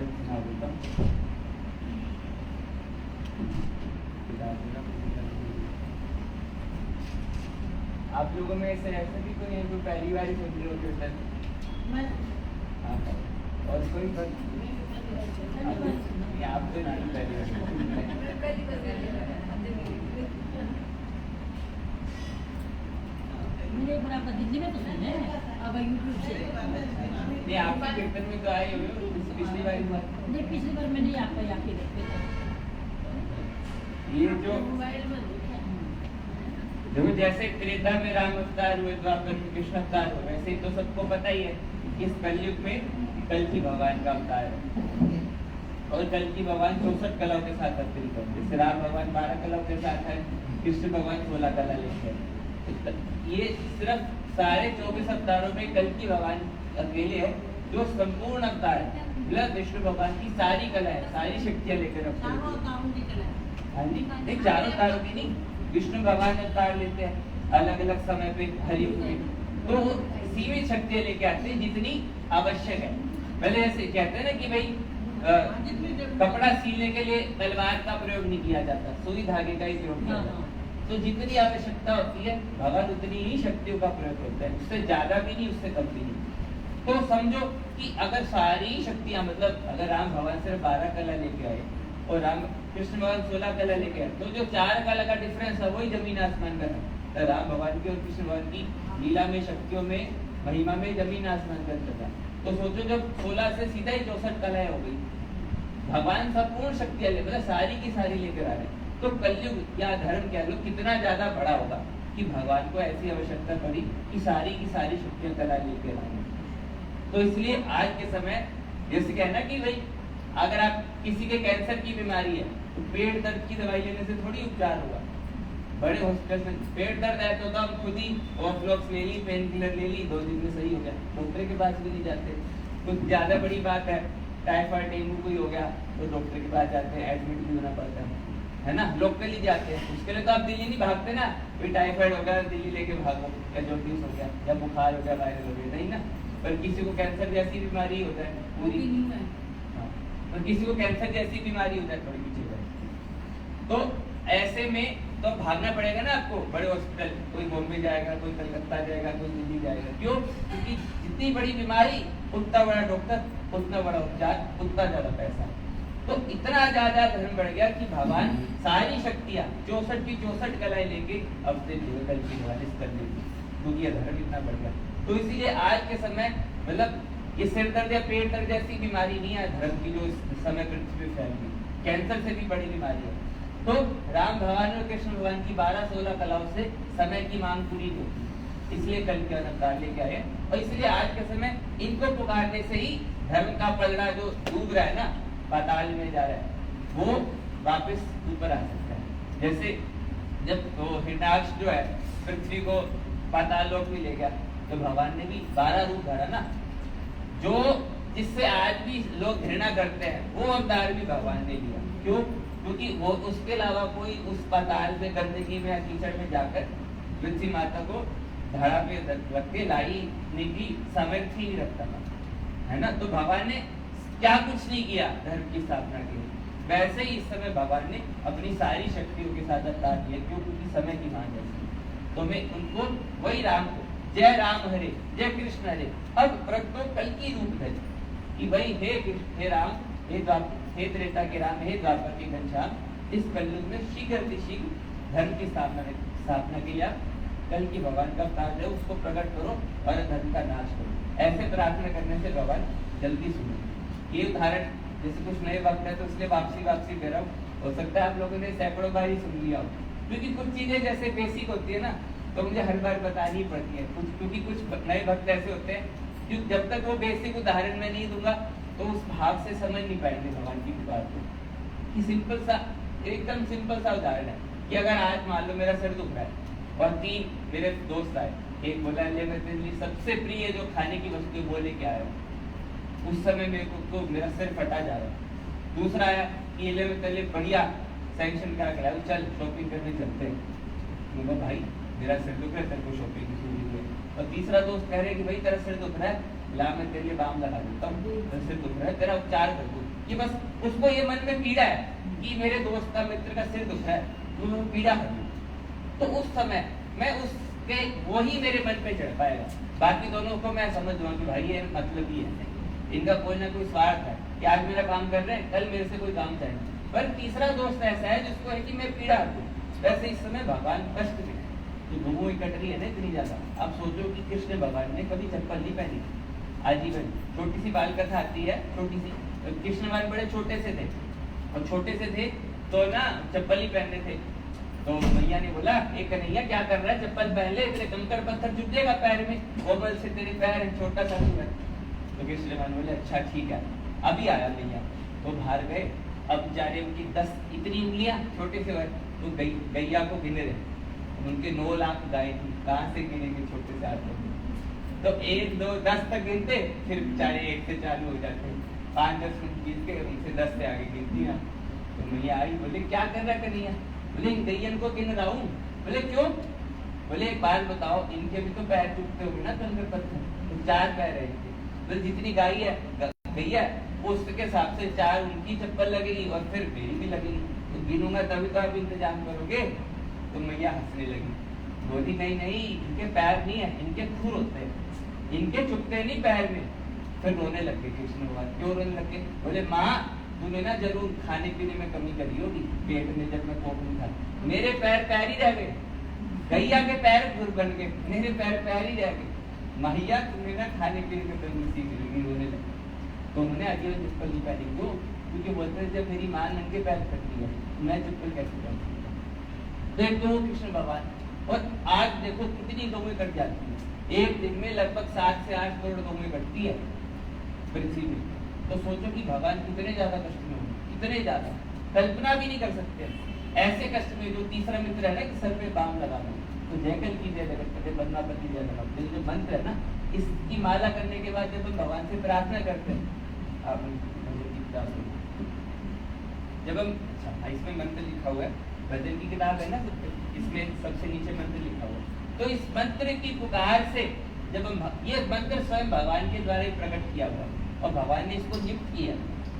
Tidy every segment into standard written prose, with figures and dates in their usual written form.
भजन सुना देता हूँ। आप लोगों में ऐसे भी कोई है जो पहली बार ही सुन रहे हो कीर्तन? हाँ, और कोई आप तो नहीं पहली बार दिल्ली में तो सुने हैं, अब यूट्यूब से नहीं, आपके कीर्तन में तो आए हुए हो पिछली बार? नहीं, पिछली बार मैंने आपका यहाँ पे देखते थे। ये जो मोबाइल में देखो, जैसे त्रेता में राम अवतार हुए, द्वापर में कृष्ण अवतार हुए, वैसे ही तो सबको पता ही है इस कलयुग में कल्कि भगवान का अवतार है। और कल्कि भगवान 64 कलाओं के साथ अवतरित होते हैं। जैसे राम भगवान 12 कलाओं के साथ है, कृष्ण भगवान 16 कला लेते हैं। ये सिर्फ सारे 24 अवतारों में कल्कि भगवान अकेले है जो संपूर्ण अवतार है, मतलब विष्णु भगवान की सारी कला है, सारी शक्तियां लेकर अवतरित है। हाँ जी, नहीं चारों तारों की नहीं, विष्णु भगवान अवतार लेते हैं अलग अलग समय पे हर युग में, तो सीमित शक्तियां लेके आते हैं जितनी आवश्यक है। पहले ऐसे कहते हैं ना कि भाई कपड़ा सीने के लिए तलवार का प्रयोग नहीं किया जाता, सुई धागे का ही प्रयोग किया जाता है। तो जितनी आवश्यकता होती है भगवान उतनी ही शक्तियों का प्रयोग होता है, उससे ज्यादा भी नहीं, उससे कम भी नहीं। तो समझो कि अगर सारी शक्तियां, मतलब अगर राम भगवान सिर्फ 12 कला लेके आए और राम कृष्ण भगवान 16 कला लेके आए, तो जो 4 कला का डिफरेंस है वही जमीन आसमान का है। तो राम भगवान की और कृष्ण भगवान की लीला में, शक्तियों में, महिमा में जमीन आसमान का अंतर है। तो सोचो जब 16 से सीधा ही 64 कलाएं हो गई, भगवान संपूर्ण शक्तियां ले, मतलब सारी की सारी लेकर आ रहे, तो कलयुग या धर्म क्या लोग कितना ज्यादा बड़ा होगा कि भगवान को ऐसी आवश्यकता पड़ी कि सारी की सारी शक्तियां कला लेकर आए। तो इसलिए आज के समय जैसे कहना कि भाई अगर आप किसी के कैंसर की बीमारी है तो पेट दर्द की दवाई लेने से थोड़ी उपचार होगा। बड़े हॉस्पिटल में पेट दर्द है तो हम खुद ही ऑफ्लॉक्स ले ली, पेन किलर ले ली, 2 दिन में सही हो गया, डॉक्टर के पास भी नहीं जाते। कुछ ज्यादा बड़ी बात है, टाइफाइड डेंगू कोई हो गया तो डॉक्टर के पास जाते हैं, एडमिट भी होना पड़ता है ना, लोकली जाते हैं। उसके लिए तो आप दिल्ली नहीं भागते ना, कोई टाइफाइड हो गया दिल्ली लेके भागो, या जॉन्डिस हो गया या बुखार हो गया, वायरल हो गया, नहीं ना। पर किसी को कैंसर जैसी बीमारी होता है पूरी, और किसी को कैंसर जैसी बीमारी हो जाए थोड़ी पीछे जाए, तो ऐसे में तो भागना पड़ेगा ना आपको बड़े हॉस्पिटल। कोई बॉम्बे जाएगा, कोई कलकत्ता जाएगा, कोई दिल्ली जाएगा। क्यों? क्योंकि जितनी बड़ी बीमारी उतना बड़ा डॉक्टर, उतना बड़ा उपचार, उतना ज्यादा पैसा। तो इतना ज्यादा धर्म बढ़ गया कि भगवान सारी शक्तियां 64 की 64 कलाएं लेके अब से कल की वारिस कर देगी, क्योंकि यह धर्म इतना बढ़ गया। तो इसीलिए आज के समय मतलब ये सिर दर्द या पेट दर्द जैसी बीमारी नहीं है धर्म की जो इस समय पृथ्वी पे फैल गई, कैंसर से भी बड़ी बीमारी है। तो राम भगवान और कृष्ण भगवान की 12-16 कलाओं से समय की मांग पूरी होती, इसलिए कल के अवतार लेके आए। और इसलिए आज के समय इनको पुकारने से ही धर्म का पलड़ा जो डूब रहा है ना, पाताल में जा रहा है, वो वापस ऊपर आ सकता है। जैसे जब वो हिरण्याक्ष जो है पृथ्वी को पाताल लोक में ले गया, तो भगवान ने भी 12 रूप धरा ना, जो जिससे आज भी लोग घृणा करते हैं, वो अवतार भी भगवान ने लिया। क्यों? क्योंकि वो उसके अलावा कोई उस पाताल में गंदगी में या कीचड़ में जाकर पृथ्वी माता को धड़ा पे रख के लाने की सामर्थ्य ही नहीं रखता था, है ना। तो भगवान ने क्या कुछ नहीं किया धर्म की स्थापना के लिए, वैसे ही इस समय भगवान ने अपनी सारी शक्तियों के साथ अवतार किया। क्यों? क्योंकि समय की मांग है। तो मैं उनको वही राम को जय राम हरे, जय कृष्ण हरे, अब प्रगटो कल की रूप धरे कि भाई हे कृष्ण, हे राम, हे त्रेता के राम, हे द्वापर के घनश्याम, इस कलयुग में शीघ्र अतिशीघ्र धर्म की स्थापना के लिए कल की भगवान का अवतार है, उसको प्रकट करो और धर्म का नाश करो। ऐसे प्रार्थना करने से भगवान जल्दी सुनो। ये उदाहरण जैसे कुछ नए वक्त है तो इसलिए वापसी दे रहा हूँ, हो सकता है आप लोगों ने सैकड़ों बार ही सुन लिया हो, क्योंकि कुछ चीजें जैसे बेसिक होती है ना, तो मुझे हर बार बतानी पड़ती है कुछ, क्योंकि कुछ नए भक्त ऐसे होते हैं जो जब तक वो बेसिक उदाहरण में नहीं दूंगा तो उस भाव से समझ नहीं पाएंगे भगवान की बात को। कि सिंपल सा, एकदम सिंपल सा उदाहरण है कि अगर आज मान लो मेरा सिर दुख रहा है और 3 मेरे दोस्त आए, एक बोला ले मैं तेरे लिए सबसे प्रिय जो खाने की वस्तु वो लेके आया हूँ, उस समय मेरे को तो मेरा सिर फटा जा रहा है। दूसरा आया कि ये ले मैं तेरे लिए बढ़िया सैंक्शन करा के लाया, चल शॉपिंग करने चलते हैं। भाई मेरा सिर दुख रहा है, तेरे को शॉपिंग की जरूरत है। और तीसरा दोस्त कह रहे कि भाई तेरा सिर दुख रहा है, ला मैं तेरे लिए बाम लगा देता हूँ, तेरा सिर दुख रहा है, तेरा उपचार कर दूँ। कि बस उसको ये मन में पीड़ा है कि मेरे दोस्त का मित्र का सिर दुख है, तो वो पीड़ा है, तो उस समय मैं उसके वही मेरे मन पे चढ़ पाएगा। बाकी दोनों को मैं समझ लूंगा कि भाई ये मतलब ही है, इनका कोई ना कोई स्वार्थ है कि आज मेरा काम कर रहे हैं, कल मेरे से कोई काम चाहिए। पर तीसरा दोस्त ऐसा है जिसको है कि मैं पीड़ा हूँ। वैसे इस समय भगवान कष्ट में तो धूमो इकट रही है ना इतनी ज्यादा। आप सोचो कि कृष्ण भगवान ने कभी चप्पल नहीं पहनी आजीवन। छोटी सी बाल कथा आती है, छोटी सी, कृष्ण भगवान बड़े छोटे से थे और छोटे से थे तो ना चप्पल ही पहनने थे। तो मैया ने बोला एक कन्हैया क्या कर रहा है, चप्पल पहन ले, तेरे कंकड़ पत्थर चुभ जाएगा पैर में, कोमल से तेरे पैर है, छोटा सा तू है। तो कृष्ण भगवान बोले अच्छा ठीक है। अभी आया मैया, तो बाहर गए। अब बेचारे उनकी 10 इतनी उंगलियां छोटे से तो गैया को गिने रहे, उनके 9 लाख गाय थी, कहाँ से गिनेंगे छोटे से हाथ में। तो 1 2 10 तक गिनते, फिर बेचारे 1 से चालू हो जाते, 5-10 मिनट गिन के उनसे 10 से आगे गिनती ना। तो मैया आई, बोले क्या कर रहा कन्हैया? बोले इन गैयन को गिन रहा हूँ। बोले क्यों? बोले एक बात बताओ, इनके भी तो पैर टूटते होंगे ना कंकड़ पत्थर, तो 4 पैर है इनके। बोले जितनी गाय है गैया उसके हिसाब से 4 उनकी चप्पल लगेगी और फिर मेरी भी लगेगी, तो गिनूंगा तभी तो आप इंतजाम करोगे। तो मैया हंसने लगी, बोली नहीं नहीं, इनके पैर नहीं है, इनके खुर होते हैं, इनके चुपते नहीं पैर में। फिर रोने लग गए कृष्ण भगवान। क्यों रोने लग गए? बोले माँ तूने ना जरूर खाने पीने में कमी करी होगी, पेट में जब मैं पोक नहीं था, मेरे पैर पैर ही रह गए, गैया के पैर खुर बन गए, मेरे पैर पैर ही रह गए। मैया तुमने ना खाने पीने में कमी सीख लगी, रोने लगे। तो उन्होंने आगे चप्पल नहीं पहनी। क्यों? क्योंकि बोलते जब मेरी माँ नंगे पैर करती है मैं चप्पल कैसे पहन सकता। तो एक तो कृष्ण भगवान, और आज देखो कितनी गौएं कट जाती है, एक दिन में लगभग 7 से 8 करोड़ गौएं कटती है पृथ्वी में। तो सोचो कि भगवान कितने ज्यादा कष्ट में होंगे, कितने ज्यादा, कल्पना भी नहीं कर सकते ऐसे कष्ट में। जो तीसरा मित्र है ना कि सर पे बाम लगा दो, तो जयकल की जय जगतपते पद्मापति जय जगत, जो मंत्र है ना, इसकी माला करने के बाद जब हम भगवान से प्रार्थना करते हैं, जब हम, अच्छा इसमें मंत्र लिखा हुआ है, भजन की किताब है ना, इसमें सबसे नीचे मंत्र लिखा हुआ है। तो इस मंत्र की पुकार से जब हम, ये मंत्र स्वयं भगवान के द्वारा प्रकट किया हुआ और भगवान ने इसको नियुक्त किया।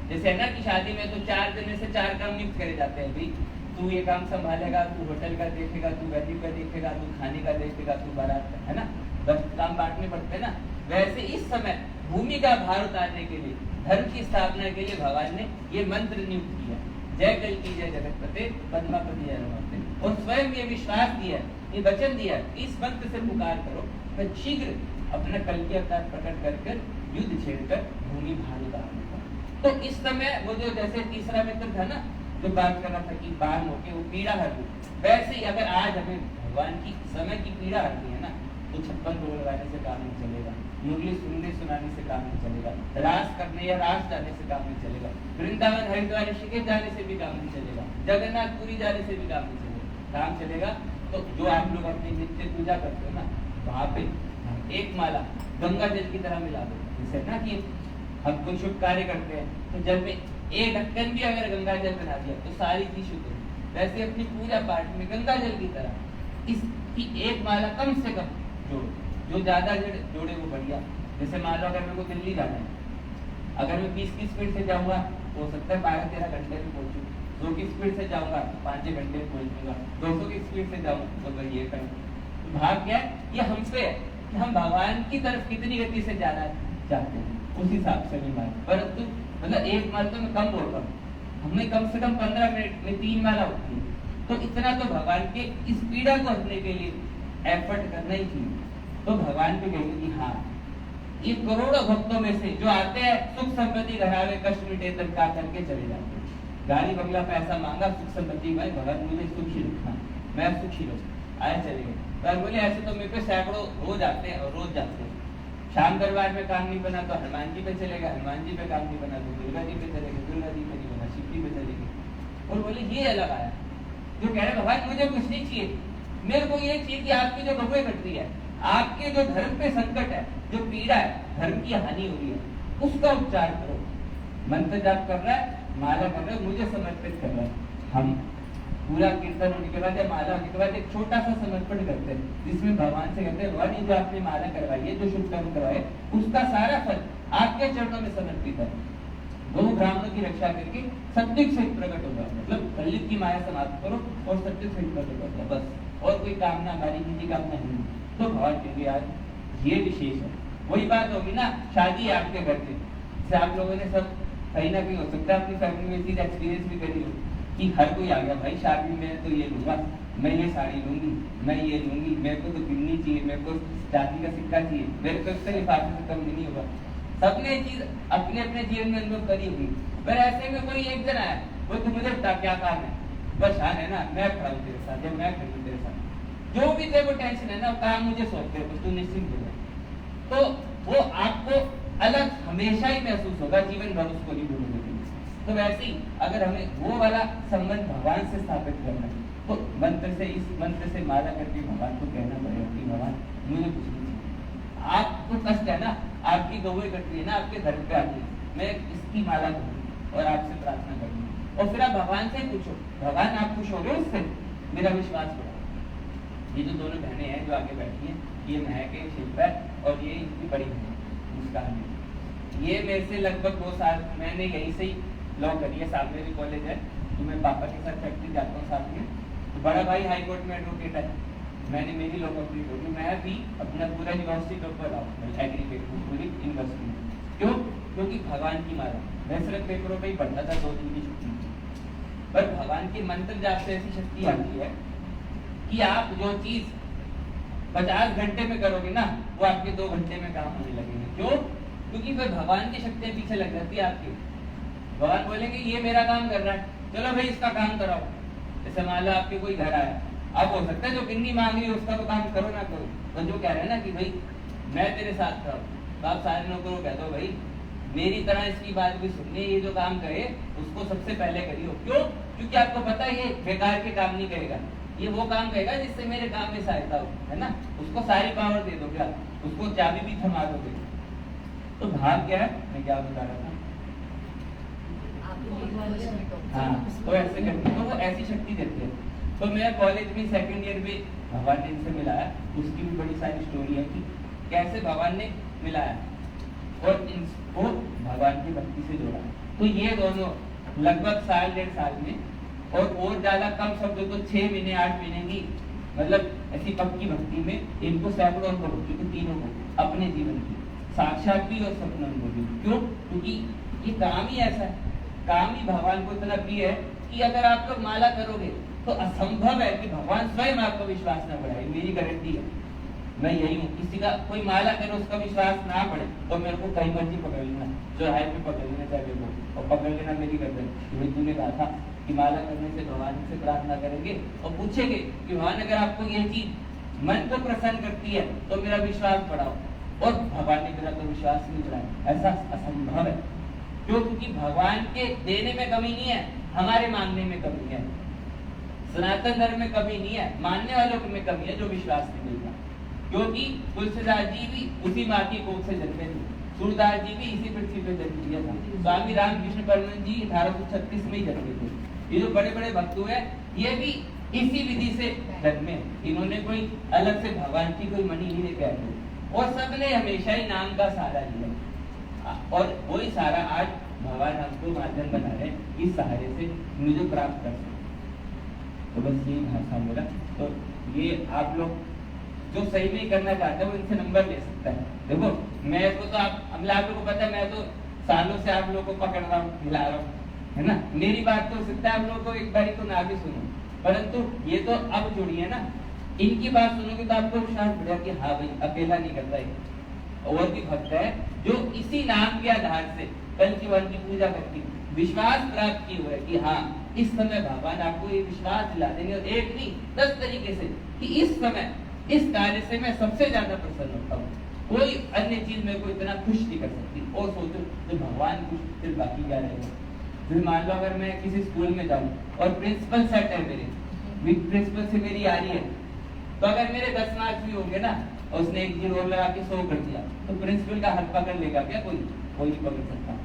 जैसे है ना कि शादी में तो 4 जने से 4 काम नियुक्त करे जाते हैं, भाई तू ये काम संभालेगा, तू होटल का देखेगा, तू वेडिंग का देखेगा, तू खाने का देखेगा, तू बारात का, है ना, 10 काम बांटने पड़ते हैं ना। वैसे इस समय भूमि का भार उतारने के लिए, धर्म की स्थापना के लिए भगवान ने ये मंत्र नियुक्त किया, जय कल की जय जगतपते पद्मापति जय नमस्ते। और स्वयं ये विश्वास दिया, ये वचन दिया, इस मंत्र से पुकार करो, मैं शीघ्र अपना कल के अवतार प्रकट कर युद्ध छेड़कर भूमि भार उतारूंगा। तो इस समय वो जो जैसे तीसरा मित्र था ना, जो बात कर रहा था कि बाण होके वो पीड़ा हर दू, वैसे ही अगर आज हमें भगवान की समय की पीड़ा हरनी है ना, तो 56 डोल लगाने से काम नहीं चलेगा, मुरली सुनने सुनाने से काम नहीं चलेगा, रास करने या रास जाने से काम नहीं चलेगा, वृंदावन हरिद्वार ऋषिकेश जाने से भी काम नहीं चलेगा, जगन्नाथपुरी जाने से भी काम नहीं चलेगा। काम चलेगा तो जो आप लोग अपनी नित्य पूजा करते हो ना, वहाँ पे एक माला गंगा जल की तरह मिला दो। जैसे ना कि हम कुछ शुभ कार्य करते हैं तो जल में एक ढक्कन भी अगर गंगा जल बना दिया तो सारी चीज शुद्ध है। वैसे अपनी पूजा पाठ में गंगा जल की तरह इसकी एक माला कम से कम जोड़ो, जो ज्यादा जोड़े वो बढ़िया। जैसे मान लो अगर मेरे को दिल्ली जाना है, अगर मैं 20 की स्पीड से जाऊंगा हो सकता है 12-13 घंटे में पहुंचूं, 100 की स्पीड से जाऊंगा 5-6 घंटे में पहुंचूंगा, 200 की स्पीड से जाऊँ तो मैं ये करूँ। भाग क्या है, ये हम पे है कि हम भगवान की तरफ कितनी गति से जाना चाहते हैं, उस हिसाब से नहीं मार। परंतु मतलब एक माल तो मैं कम बोल रहा हूँ, हमने कम से कम 15 मिनट में 3 माला होती है, तो इतना तो भगवान के इस पीड़ा को हटने के लिए एफर्ट करना ही चाहिए। तो भगवान पे कहेंगे कि हाँ, ये करोड़ों भक्तों में से जो आते हैं सुख संपत्ति घरावे कष्ट मिटे तब का करके चले जाते हैं, गाड़ी बंगला पैसा मांगा, सुख संपत्ति भाई भगवान मुझे सुखी रखना, मैं सुखी रहूं, आए चले गए। पर बोले ऐसे तो मेरे पे सैकड़ों रोज आते हैं और रोज जाते हैं। शाम दरबार में काम नहीं बना तो हनुमान जी पे चलेगा, हनुमान जी पे काम नहीं बना तो दुर्गा जी पे चलेगा, दुर्गा जी पे नहीं बना शिव जी पे चलेगी। और बोले ये अलग आया जो कह रहे भगवान मुझे कुछ नहीं चाहिए, मेरे को ये चाहिए कि आपकी जो गौएं कट रही है, आपके जो धर्म पे संकट है, जो पीड़ा है, धर्म की हानि हो रही है, उसका उपचार करो। मंत्र जाप कर रहा है, माला कर रहा है, मुझे समर्पित कर रहा है। हम पूरा कीर्तन होने के बाद या माला होने के बाद एक छोटा सा समर्पण करते हैं, जिसमें भगवान से कहते हैं भगवान ये जो आपने माला करवाई है, जो शुभ कर्म करवाए, उसका सारा फल आपके चरणों में समर्पित है। गौ ब्राह्मणों की रक्षा करके सत्युग सहित प्रकट होगा। मतलब कलयुग की माया समाप्त करो और सत्युग सहित प्रकट होगा, बस। और कोई कामना हमारी किसी कामना नहीं। तो भगवान कहेंगे यार ये विशेष है। वही बात होगी ना, शादी है आपके घर में, जैसे आप लोगों ने सब कहीं ना कहीं हो सकता है अपनी फैमिली में चीज एक्सपीरियंस भी करी हो कि हर कोई आ गया भाई शादी में, तो ये लूंगा, मैं ये साड़ी लूंगी, मैं ये लूंगी, मेरे को तो गिननी चाहिए, मेरे को चांदी का सिक्का चाहिए, मेरे को इससे लिफाफे से कम भी नहीं होगा। सबने चीज अपने अपने जीवन में अनुभव करी होगी। पर ऐसे में कोई एक जन आया, वो तो मुझे बता क्या काम है, बस हाँ है ना, मैं खड़ा हूँ तेरे साथ, या मैं खड़ी हूँ तेरे साथ, जो भी तेरे को टेंशन है ना काम मुझे सौंप दे, तू निश्चिंत हो जाए। तो वो आपको अलग हमेशा ही महसूस होगा, जीवन भर उसको नहीं भूलोगे। तो वैसे ही अगर हमें वो वाला संबंध भगवान से स्थापित करना है, तो मंत्र से, इस मंत्र से माला करके भगवान को कहना पड़ेगा कि भगवान मुझे कुछ नहीं चाहिए। आपको कष्ट है ना, आपकी गौएं कट रही है ना, आपके घर पे आती है, मैं इसकी माला करूँ और आपसे प्रार्थना करूँ, और फिर आप भगवान से पूछो, भगवान आप खुश हो गए उससे, मेरा विश्वास बढ़ा। ये जो दोनों बहनें हैं जो आगे बैठी हैं, ये महक है, शिल्पा है, और ये इनकी बड़ी बहन मुस्कान है। ये मेरे से लगभग 2 साल, मैंने यहीं से ही लॉ करी है, सामने भी कॉलेज है, तो मैं पापा के साथ फैक्ट्री जाता हूँ साथ में। तो बड़ा भाई हाई कोर्ट में एडवोकेट है, मैंने मेरी लॉ कंप्लीट होगी, मैं भी अपना पूरा यूनिवर्सिटी टॉपर आऊँ एग्रीगेट पूरी यूनिवर्सिटी में। क्यों? क्योंकि भगवान की माला। मैं सिर्फ पेपरों पे ही पढ़ता था 2 दिन की छुट्टी, पर भगवान के मंत्र जाप से ऐसी शक्ति आती है कि आप जो चीज 50 घंटे में करोगे ना, वो आपके 2 घंटे में काम होने लगेंगे। क्यों? क्योंकि फिर भगवान की शक्तियां पीछे लग जाती है आपकी। भगवान बोलेंगे ये मेरा काम कर रहा है, चलो भाई इसका काम कराओ। जैसे मान लो आपके कोई घर आया, अब हो सकता है जो गिन्नी मांग रही है उसका तो काम करो ना करो, तो जो कह रहे हैं ना कि भाई मैं तेरे साथ था, तो आप सारे लोगों को कह दो भाई मेरी तरह इसकी बात भी सुननी, ये जो काम करे उसको सबसे पहले करियो। क्यों? क्योंकि आपको पता है ये बेकार के काम नहीं करेगा, ये वो काम करेगा जिससे मेरे काम में सहायता हो, है ना। उसको सारी पावर दे दो, क्या उसको चाबी भी थमा दोगे। तो भाव क्या है, मैं क्या बता रहा था, हाँ, तो ऐसे करके तो वो ऐसी शक्ति देती है। तो मैं कॉलेज में 2nd ईयर में भगवान ने इनसे मिलाया, उसकी भी बड़ी सारी स्टोरी है कि कैसे भगवान ने मिलाया और इनको भगवान की भक्ति से जोड़ा। तो ये दोनों लगभग 1.5 साल में, और ज्यादा कम शब्द तो 6 महीने 8 महीने की मतलब ऐसी पक्की भक्ति में इनको सैकड़ों अनुभव हो चुके, तीनों को अपने जीवन की साक्षात भी और स्वप्न अनुभव भी। क्यों? क्योंकि ये काम ही ऐसा है, काम ही भगवान को इतना प्रिय है कि अगर आप लोग माला करोगे तो असंभव है कि भगवान स्वयं आपको विश्वास न बढ़ाए, मेरी गारंटी है। मैं यही हूँ, किसी का कोई माला करे उसका विश्वास ना पड़े तो मेरे को कहीं मर्जी पकड़ लेना, चौराहे पे पकड़ लेना चाहिए वो, और पकड़ लेना मेरी गर्दन कि तूने कहा था कि माला करने से भगवान से प्रार्थना करेंगे और पूछेंगे कि भगवान अगर आपको ये चीज मन को प्रसन्न करती है तो मेरा विश्वास बढ़ाओ, और भगवान ने मेरा तो विश्वास नहीं बढ़ाया। ऐसा असंभव है। क्यों? क्योंकि भगवान के देने में कमी नहीं है, हमारे मांगने में कमी है। सनातन धर्म में कमी नहीं है, मानने वालों में कमी है जो विश्वास नहीं मिलता। क्योंकि तुलसीदास जी भी उसी माँ की कोख से जन्मे थे, सूरदास जी भी इसी पृथ्वी पे जन्म लिया था, स्वामी रामकृष्ण परमहंस जी 1836 में ही जन्मे थे। ये जो बड़े बड़े भक्त हुए ये भी इसी विधि से जन्मे, इन्होंने कोई अलग से भगवान की कोई मणि नहीं लेके आए, और सबने हमेशा ही नाम का सहारा लिया, और वही सहारा आज भगवान हमको माध्यम बना रहे इस सहारे से मुझे प्राप्त कर सके। तो बस यही भाषा मेरा। तो ये आप लोग जो सही में करना चाहते हैं वो इनसे नंबर ले सकता है। देखो मैं तो आप लोगों को पता है, मैं तो सालों से आप लोगों को पकड़ रहा हूँ, हिला रहा हूँ, है ना। मेरी बात तो हो सकता है आप लोगों को एक बारी तो ना भी सुनो, परंतु ये तो अब जुड़ी है ना, इनकी बात सुनोगे तो आपको विश्वास बढ़ेगा कि हाँ भाई अकेला नहीं करता है, और भी भक्त है जो इसी नाम के आधार से कल की वन की पूजा करती विश्वास प्राप्त किए हुए कि हाँ इस समय भगवान आपको ये विश्वास दिला देंगे, और एक नहीं 10 तरीके से कि इस समय इस कार्य से मैं सबसे ज्यादा प्रसन्न होता हूँ, कोई अन्य चीज मेरे को इतना खुश नहीं कर सकती। और सोचो जो भगवान खुश फिर बाकी क्या रहेगा। फिर मान लो अगर मैं किसी स्कूल में जाऊँ और प्रिंसिपल सेट है मेरे, विद प्रिंसिपल से मेरी यारी है, तो अगर मेरे 10 मार्क्स भी होंगे ना और उसने एक 0 लगा के 100 कर दिया, तो प्रिंसिपल का हाथ पकड़ लेगा क्या? कोई नहीं पकड़ सकता।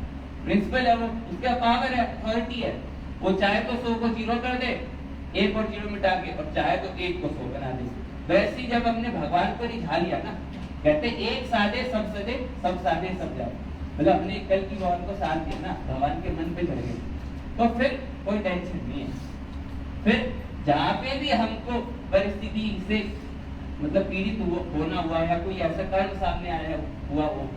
प्रिंसिपल है वो, उसका पावर है, अथॉरिटी है, वो चाहे तो 100 को 0 कर दे, 1 और 0 मिटा के, और चाहे तो 1 को 100 बना दे। वैसे जब हमने भगवान को रिझा लिया ना, कहते एक साधे सब सदे, सब साधे सब जाए। मतलब अपने कल की भगवान को साथ दिया ना, भगवान के मन पे चढ़ गए, तो फिर कोई टेंशन नहीं है। फिर जहाँ पे भी हमको परिस्थिति से मतलब पीड़ित होना हुआ या कोई ऐसा कर्म सामने आया हुआ हो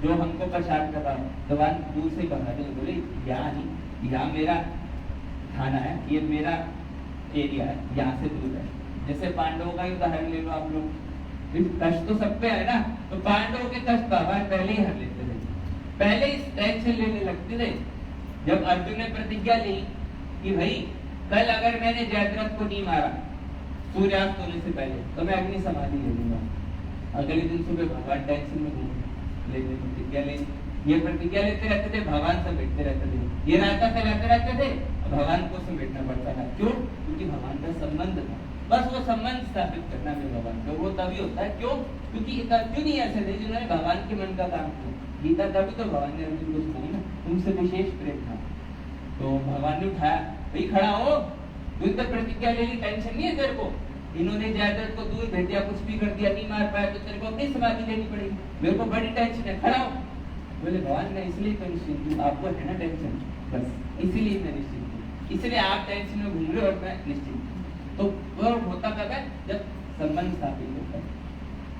जो हमको परेशान कर रहा हो, भगवान दूर से ही भगा दे, बोले यहाँ नहीं, यहाँ मेरा थाना है, ये मेरा एरिया है, यहाँ से दूर है। जैसे पांडवों का ही उदाहरण ले लो आप लोग, कष्ट तो सब पे है ना, तो पांडवों के कष्ट भगवान पहले ही हर लेते थे, पहले ही टेंशन लेने लगते थे। जब अर्जुन ने प्रतिज्ञा ली कि भाई कल अगर मैंने जयद्रथ को नहीं मारा सूर्यास्त होने से पहले तो मैं अग्नि समाधि ले लूंगा, अगले दिन सुबह भगवान टेंशन में लेते प्रतिज्ञा ले, ये प्रतिज्ञा लेते रहते थे, भगवान से बैठते रहते थे, ये रहता से रहते थे, भगवान को समेटना पड़ता था। क्यों? क्योंकि भगवान का संबंध था, बस वो संबंध स्थापित करना में भगवान का, वो तभी होता है। क्यों? क्योंकि अर्जुन ही ऐसे थे जिन्होंने भगवान के मन का काम किया। गीता तभी तो भगवान ने अर्जुन को सुनाई ना, तुमसे विशेष प्रेम था, तो भगवान ने उठाया, भाई खड़ा हो, तू तो प्रतिज्ञा ले ली, टेंशन नहीं है तेरे को, इन्होंने जयद्रथ को दूर भेज दिया, कुछ भी कर दिया, नहीं मार पाया तो तेरे को अपनी समाधि लेनी पड़ेगी, मेरे को बड़ी टेंशन है, खड़ा हो। बोले भगवान मैं इसलिए तो निश्चिंत हूँ, आपको है ना टेंशन, बस इसीलिए मैं निश्चिंत हूँ, इसलिए आप टेंशन में घूम रहे हो और मैं निश्चिंत हूँ। तो वह होता कब है? जब संबंध स्थापित होता है।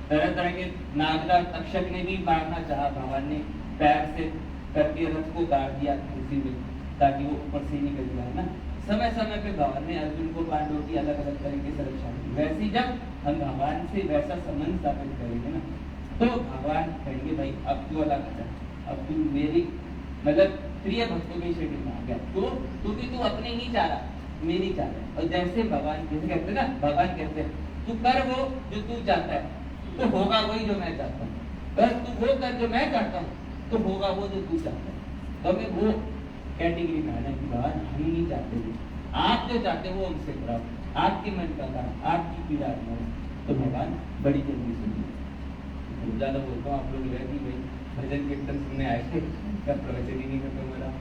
तरह तरह के नागराज तक्षक ने भी मारना चाहा, भगवान ने पैर से करके रथ को गाड़ दिया उसी में, ताकि वो ऊपर से निकल जाए ना। समय समय पे भगवान ने अर्जुन को पांडवों की अलग अलग तरीके से रक्षा की। वैसे ही जब हम भगवान से वैसा संबंध स्थापित करेंगे ना, तो भगवान कहेंगे भाई अब तू अलग आ जा, अब तू मेरी मतलब प्रिय भक्तों की श्रेणी में आ गया, तो क्योंकि तू अपने नहीं चाह रहा, मेरी चाह रहा है। और जैसे भगवान जैसे कहते हैं ना, भगवान कहते हैं तू कर वो जो तू चाहता है, तो होगा वही जो मैं चाहता हूँ, बस तू वो कर जो मैं चाहता हूँ, तो होगा वो जो तू चाहता है। तो हमें वो कैटेगरी में आना कि भगवान हम नहीं चाहते थे, आप जो चाहते हो वो हमसे कराओ, आपके मन का काम, आपकी पीड़ा है, तो भगवान बड़ी जल्दी सुनिए। ज्यादा बोलता हूँ, आप लोग रहती भाई भजन कीर्तन सुनने आए थे, कब प्रवचन ही नहीं खत्म हो रहा।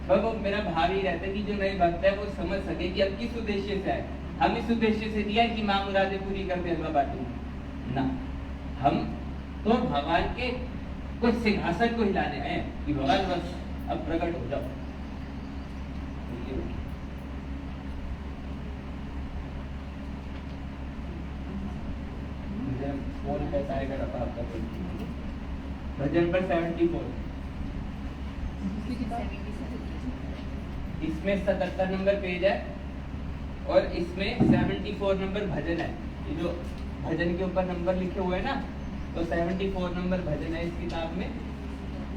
पर वो मेरा भाव ही रहता है कि जो नए भक्त है वो समझ सके कि अब किस उद्देश्य से आए। हम इस उद्देश्य से दिया कि माँ मुरादे पूरी करते हलवा बांटेंगे ना, हम तो भगवान के कोई सिंहासन को हिलाने आए कि भगवान बस अब प्रकट हो जाओ। फोन कैसा आएगा आपका? भजन पर 74, इसमें 77 नंबर पेज है और इसमें 74 नंबर भजन है। ये जो भजन के ऊपर नंबर लिखे हुए हैं ना, तो 74 नंबर भजन है इस किताब में,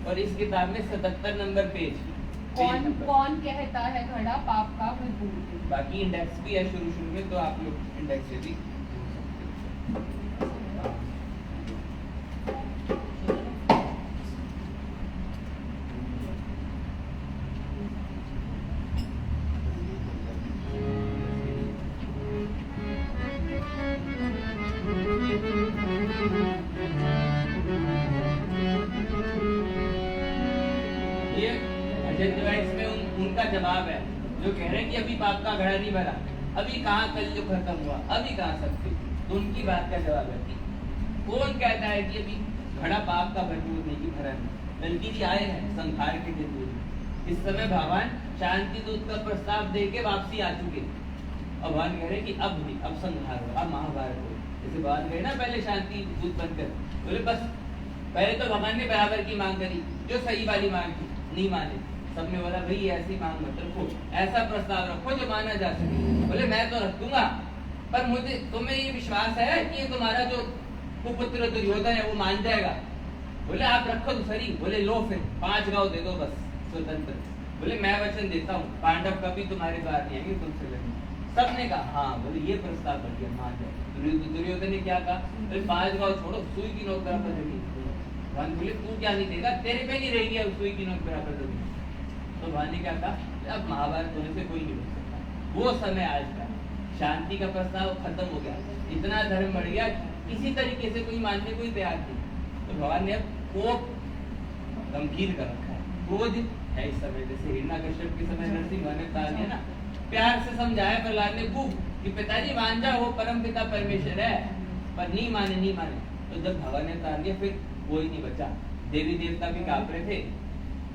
और इस किताब में 77 नंबर पेज। कौन कहता है घड़ा पाप का विभूति? बाकी इंडेक्स भी है शुरू में, तो आप लोग इंडेक्स से भी उनका जवाब है जो कह रहे हैं कि अभी पाप का घड़ा नहीं भरा, अभी कहाँ कलयुग खत्म हुआ, अभी कहाँ सकते, तो उनकी बात का जवाब है कि कौन कहता है कि अभी घड़ा पाप का भरपूर नहीं भरा है, बल्कि जी आए हैं संहार के लिए। इस समय भगवान शांति दूत का प्रस्ताव दे के वापसी आ चुके, और भगवान कह रहे हैं कि अब नहीं, अब संहार हो, अब महाभारत हो। जैसे भगवान कहे ना पहले शांति दूत बनकर, बोले बस पहले तो भगवान ने बराबर की मांग करी, जो सही वाली मांग थी नहीं माने, सबने बोला भाई ऐसी मांग मत रखो, ऐसा प्रस्ताव रखो जो माना जा सके। बोले मैं तो रख दूंगा, पर मुझे तुम्हें ये विश्वास है कि ये तुम्हारा जो कुपुत्र दुर्योधन है वो मान जाएगा? बोले आप रखो तो सही। बोले लो फिर 5 गांव दे दो बस स्वतंत्र। बोले मैं वचन देता हूँ पांडव कभी तुम्हारे द्वार नहीं आएंगे, तुमसे लड़ेंगे। सबने कहा हाँ। बोले ये प्रस्ताव बढ़िया, मान जाए। दुर्योधन ने क्या कहा? बोले 5 गांव छोड़ो, सुई की नोक बराबर जमीन। भगवान बोले तू क्या नहीं देगा, तेरे पे नहीं रहेगी अब सुई की नोक बराबर जमीन। तो भगवान ने क्या कहा? अब महाभारत होने से कोई नहीं बच सकता। वो समय आज का शांति का प्रस्ताव खत्म हो गया, इतना धर्म बढ़ गया, किसी तरीके से कोई मानने को ही तैयार नहीं। तो भगवान ने अब कोप गंभीर कर रखा है, क्रोध है इस समय। जैसे हिरण्यकश्यप के समय नरसिंह ने कहा दिया ना, प्यार से समझाया प्रहलाद ने खूब कि पिताजी मान जा, वो परम पिता परमेश्वर है, पर नहीं माने। तो जब भगवान ने कहा दिया फिर कोई नहीं बचा, देवी देवता भी कांप रहे थे,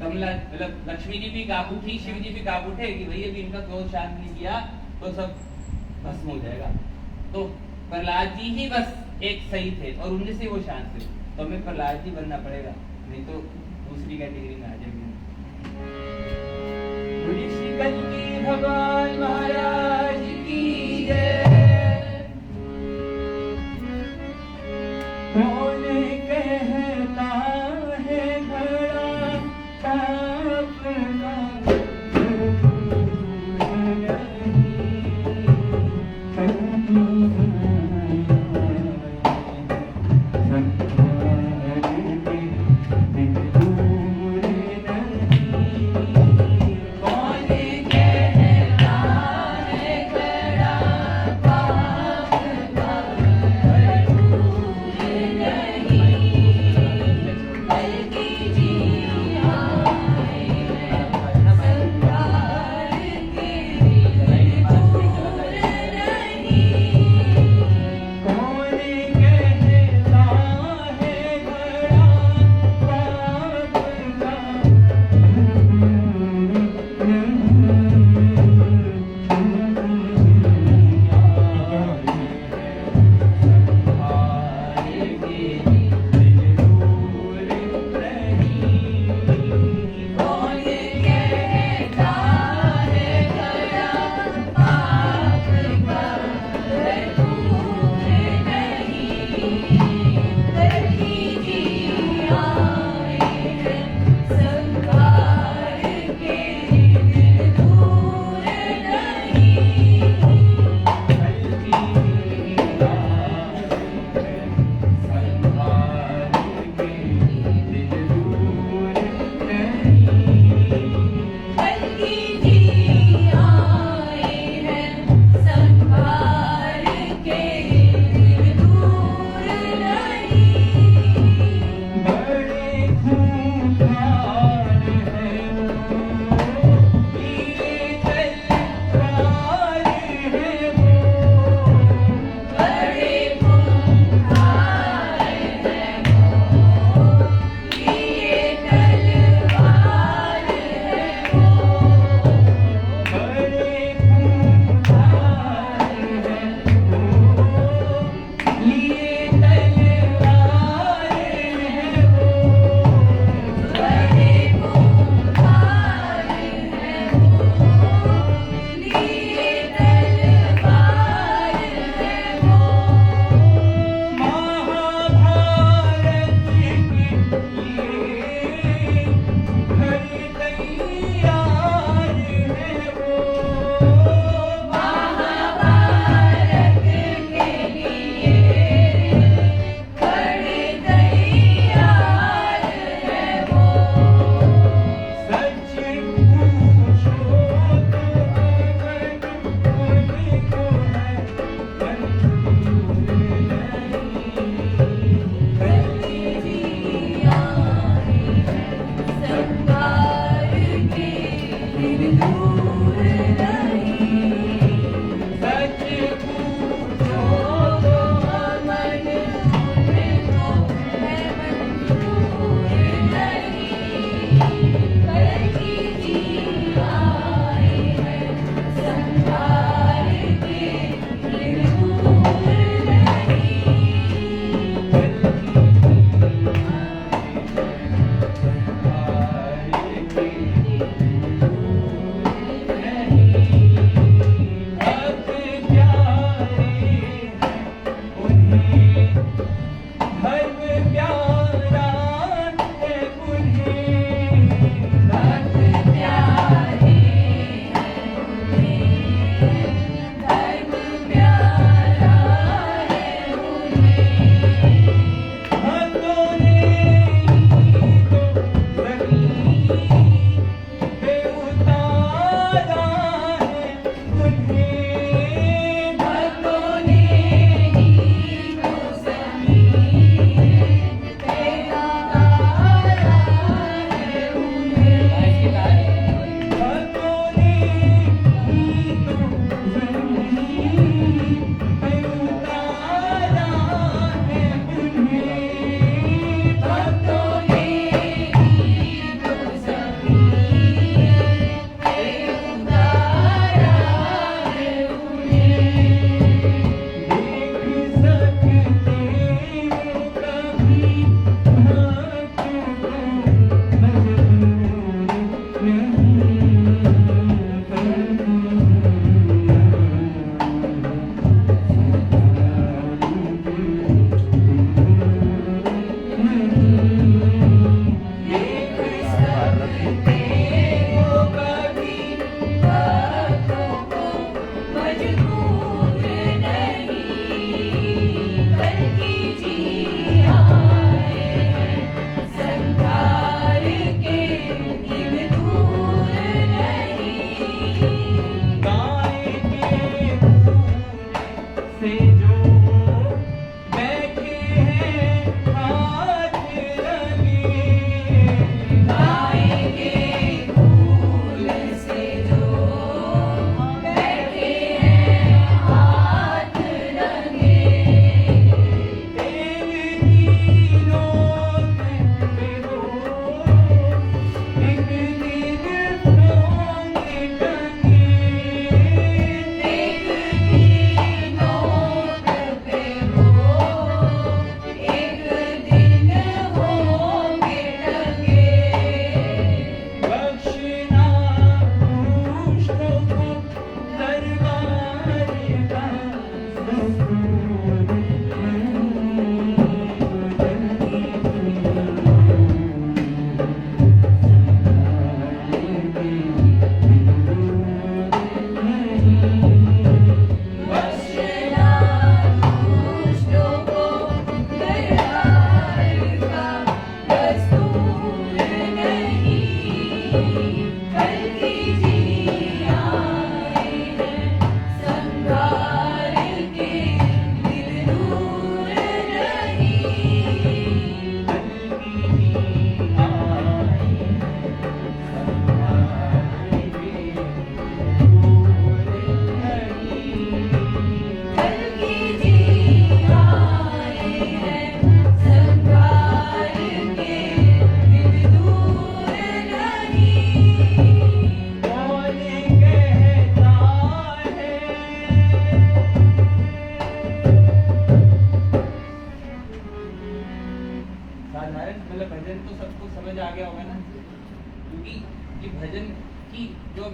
कमला मतलब लक्ष्मी जी भी कांप उठी, शिव जी भी कांप उठे कि भैया भी इनका क्रोध शांत नहीं किया तो सब भस्म हो जाएगा। तो प्रहलाद जी ही बस एक सही थे और उनमें से वो शांत थे, तो हमें प्रहलाद जी बनना पड़ेगा, नहीं तो दूसरी कैटेगरी में आ जाएंगे। ऋषि कल्कि भगवान महाराज की जय। कौन कहता है घड़ा पाप का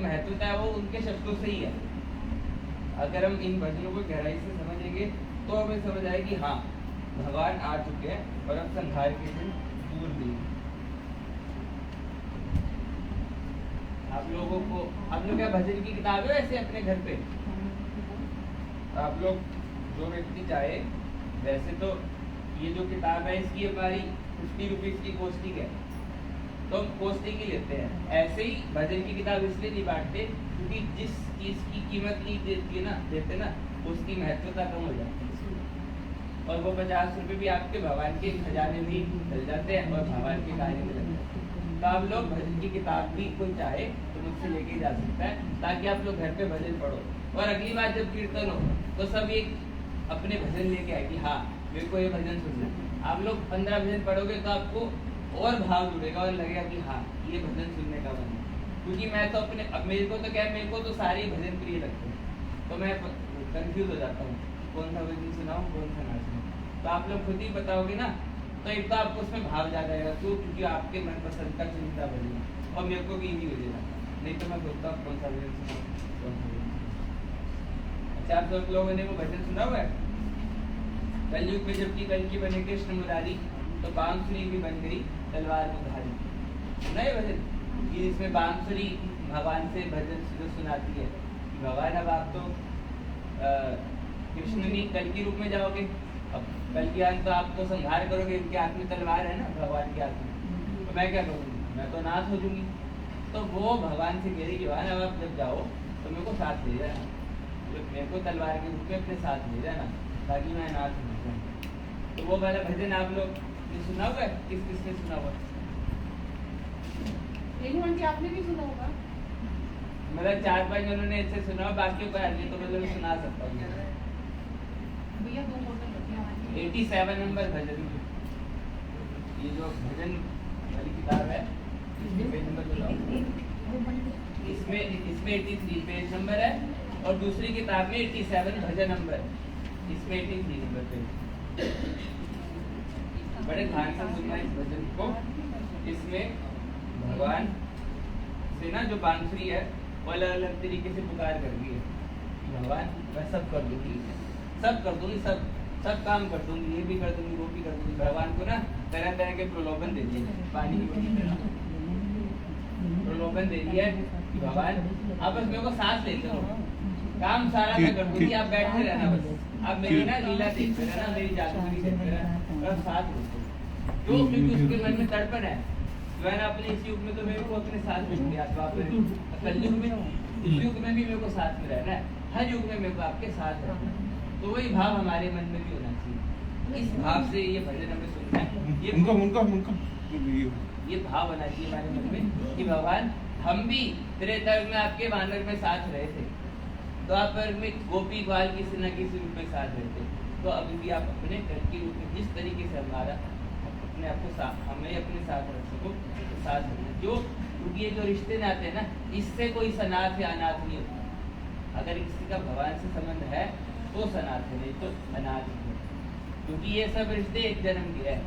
महत्वता है वो उनके शब्दों से ही है। अगर हम इन भजनों को गहराई से समझेंगे तो हमें समझ आए कि हाँ भगवान आ चुके हैं और अब संहार के दिन दूर नहीं। आप लोगों क्या भजन की किताब है वैसे अपने घर पे? आप लोग जो व्यक्ति चाहे, वैसे तो ये जो किताब है इसकी हमारी 50 रुपीज की कॉस्टिंग है, तो हम कॉस्टिंग ही लेते हैं। ऐसे ही भजन की किताब इसलिए नहीं बांटते क्योंकि जिस चीज की कीमत नहीं देते ना उसकी महत्वता कम हो जाती है, और वो 50 रुपये भी आपके भगवान के खजाने में ही चल जाते हैं और भगवान के कार्य में लग जाते हैं। तो आप लोग भजन की किताब भी कोई चाहे तो मुझसे लेके जा सकता है, ताकि आप लोग घर पे भजन पढ़ो और अगली बार जब कीर्तन हो तो सब एक अपने भजन लेके आए कि हाँ मेरे को ये भजन सुनना है। आप लोग 15 भजन पढ़ोगे तो आपको और भाव जुड़ेगा और लगेगा कि हाँ ये भजन सुनने का मन है। क्योंकि मैं तो अपने अब मेरे को तो सारे भजन प्रिय लगते हैं, तो मैं कंफ्यूज हो जाता हूँ कौन सा भजन सुनाऊँ कौन सा ना सुनाऊँ। तो आप लोग खुद ही बताओगे ना, तो एक तो आपको उसमें भाव ज्यादा आएगा क्योंकि आपके मनपसंद का चुनिंदा भजन है, और मेरे को भी इजी हो जाएगा, नहीं तो मैं सोचता हूँ कौन सा भजन सुनाऊँ कौन सा भजन। अच्छा आप सब लोगों ने वो भजन सुना हुआ है? कलयुग में जबकि कल की बने कृष्ण मुरारी, तो बांसुरी भी बन गई तलवार बुधारी। सुना है भजन कि इसमें बांसुरी भगवान से भजन जो सुनाती है कि भगवान अब आप तो कृष्ण नहीं कल की रूप में जाओगे, अब कल की आंख तो आप तो संहार करोगे, इनके हाथ में तलवार है ना भगवान के हाथ में, तो मैं क्या करूँगी, मैं तो नाश हो जाऊंगी। तो वो भगवान से कह रही कि भगवान अब आप जब जाओ तो मेरे को साथ ले जाना, मेरे को तलवार के रूप में अपने साथ ले जाना ताकि मैं नाश हो जाऊँ। तो वो वाला भजन आप लोग ने सुना हुआ है? किसने सुना हुआ? आपने भी सुना होगा। मतलब 4-5 जनों ने ऐसे सुना, बाकी को नहीं तो मैं सुना सकता हूँ। भैया 2 बोतल 87 नंबर भजन, ये जो भजन वाली किताब है इसमें पेज नंबर बताओ। इसमें 83 पेज नंबर है, और दूसरी किताब में 87 भजन नंबर, इसमें 83 नंबर पे। बड़े ध्यान से सुनना इस भजन को। इसमें भगवान से ना जो बांसुरी है वो अलग अलग तरीके से पुकार कर रही है, भगवान मैं सब कर दूंगी, सब कर दूंगी, सब काम कर दूंगी, ये भी कर दूंगी वो भी कर दूंगी। भगवान को ना तरह तरह के प्रलोभन दे दिए, पानी की बड़ी तरह प्रलोभन दे दिया कि भगवान आप बस मेरे को सांस लेते रहो, काम सारा मैं कर दूंगी, आप बैठे रहना, बस आप मेरी ना लीला देखते रहना, मेरी जादूगरी देखते रहना, और साथ रुको। क्यों? क्योंकि उसके मन में तड़पन है, जो है ना अपने इस युग में तो मेरे को अपने साथ में कलयुग में, इस युग में भी मेरे को साथ में रहना है, हर युग में मेरे को आपके साथ रहना है। तो वही भाव हमारे मन में भी होना चाहिए, इस भाव से ये भजन हमें सुनना है, ये भाव होना चाहिए हमारे मन में कि भगवान हम भी त्रेता युग में आपके वानर में साथ रहे थे, द्वापर में गोपी ग्वाल किसी न किसी रूप में साथ रहे थे, तो अभी भी आप अपने कल की रूप में जिस तरीके से हमारा अपने आप को हमें अपने साथ रख सको तो साथ रखना। क्यों? क्योंकि ये जो रिश्ते नाते हैं ना, इससे कोई सनाथ या अनाथ नहीं होता। अगर किसी का भगवान से संबंध है तो सनाथ है, नहीं तो अनाथ है, क्योंकि ये सब रिश्ते एक जन्म के है।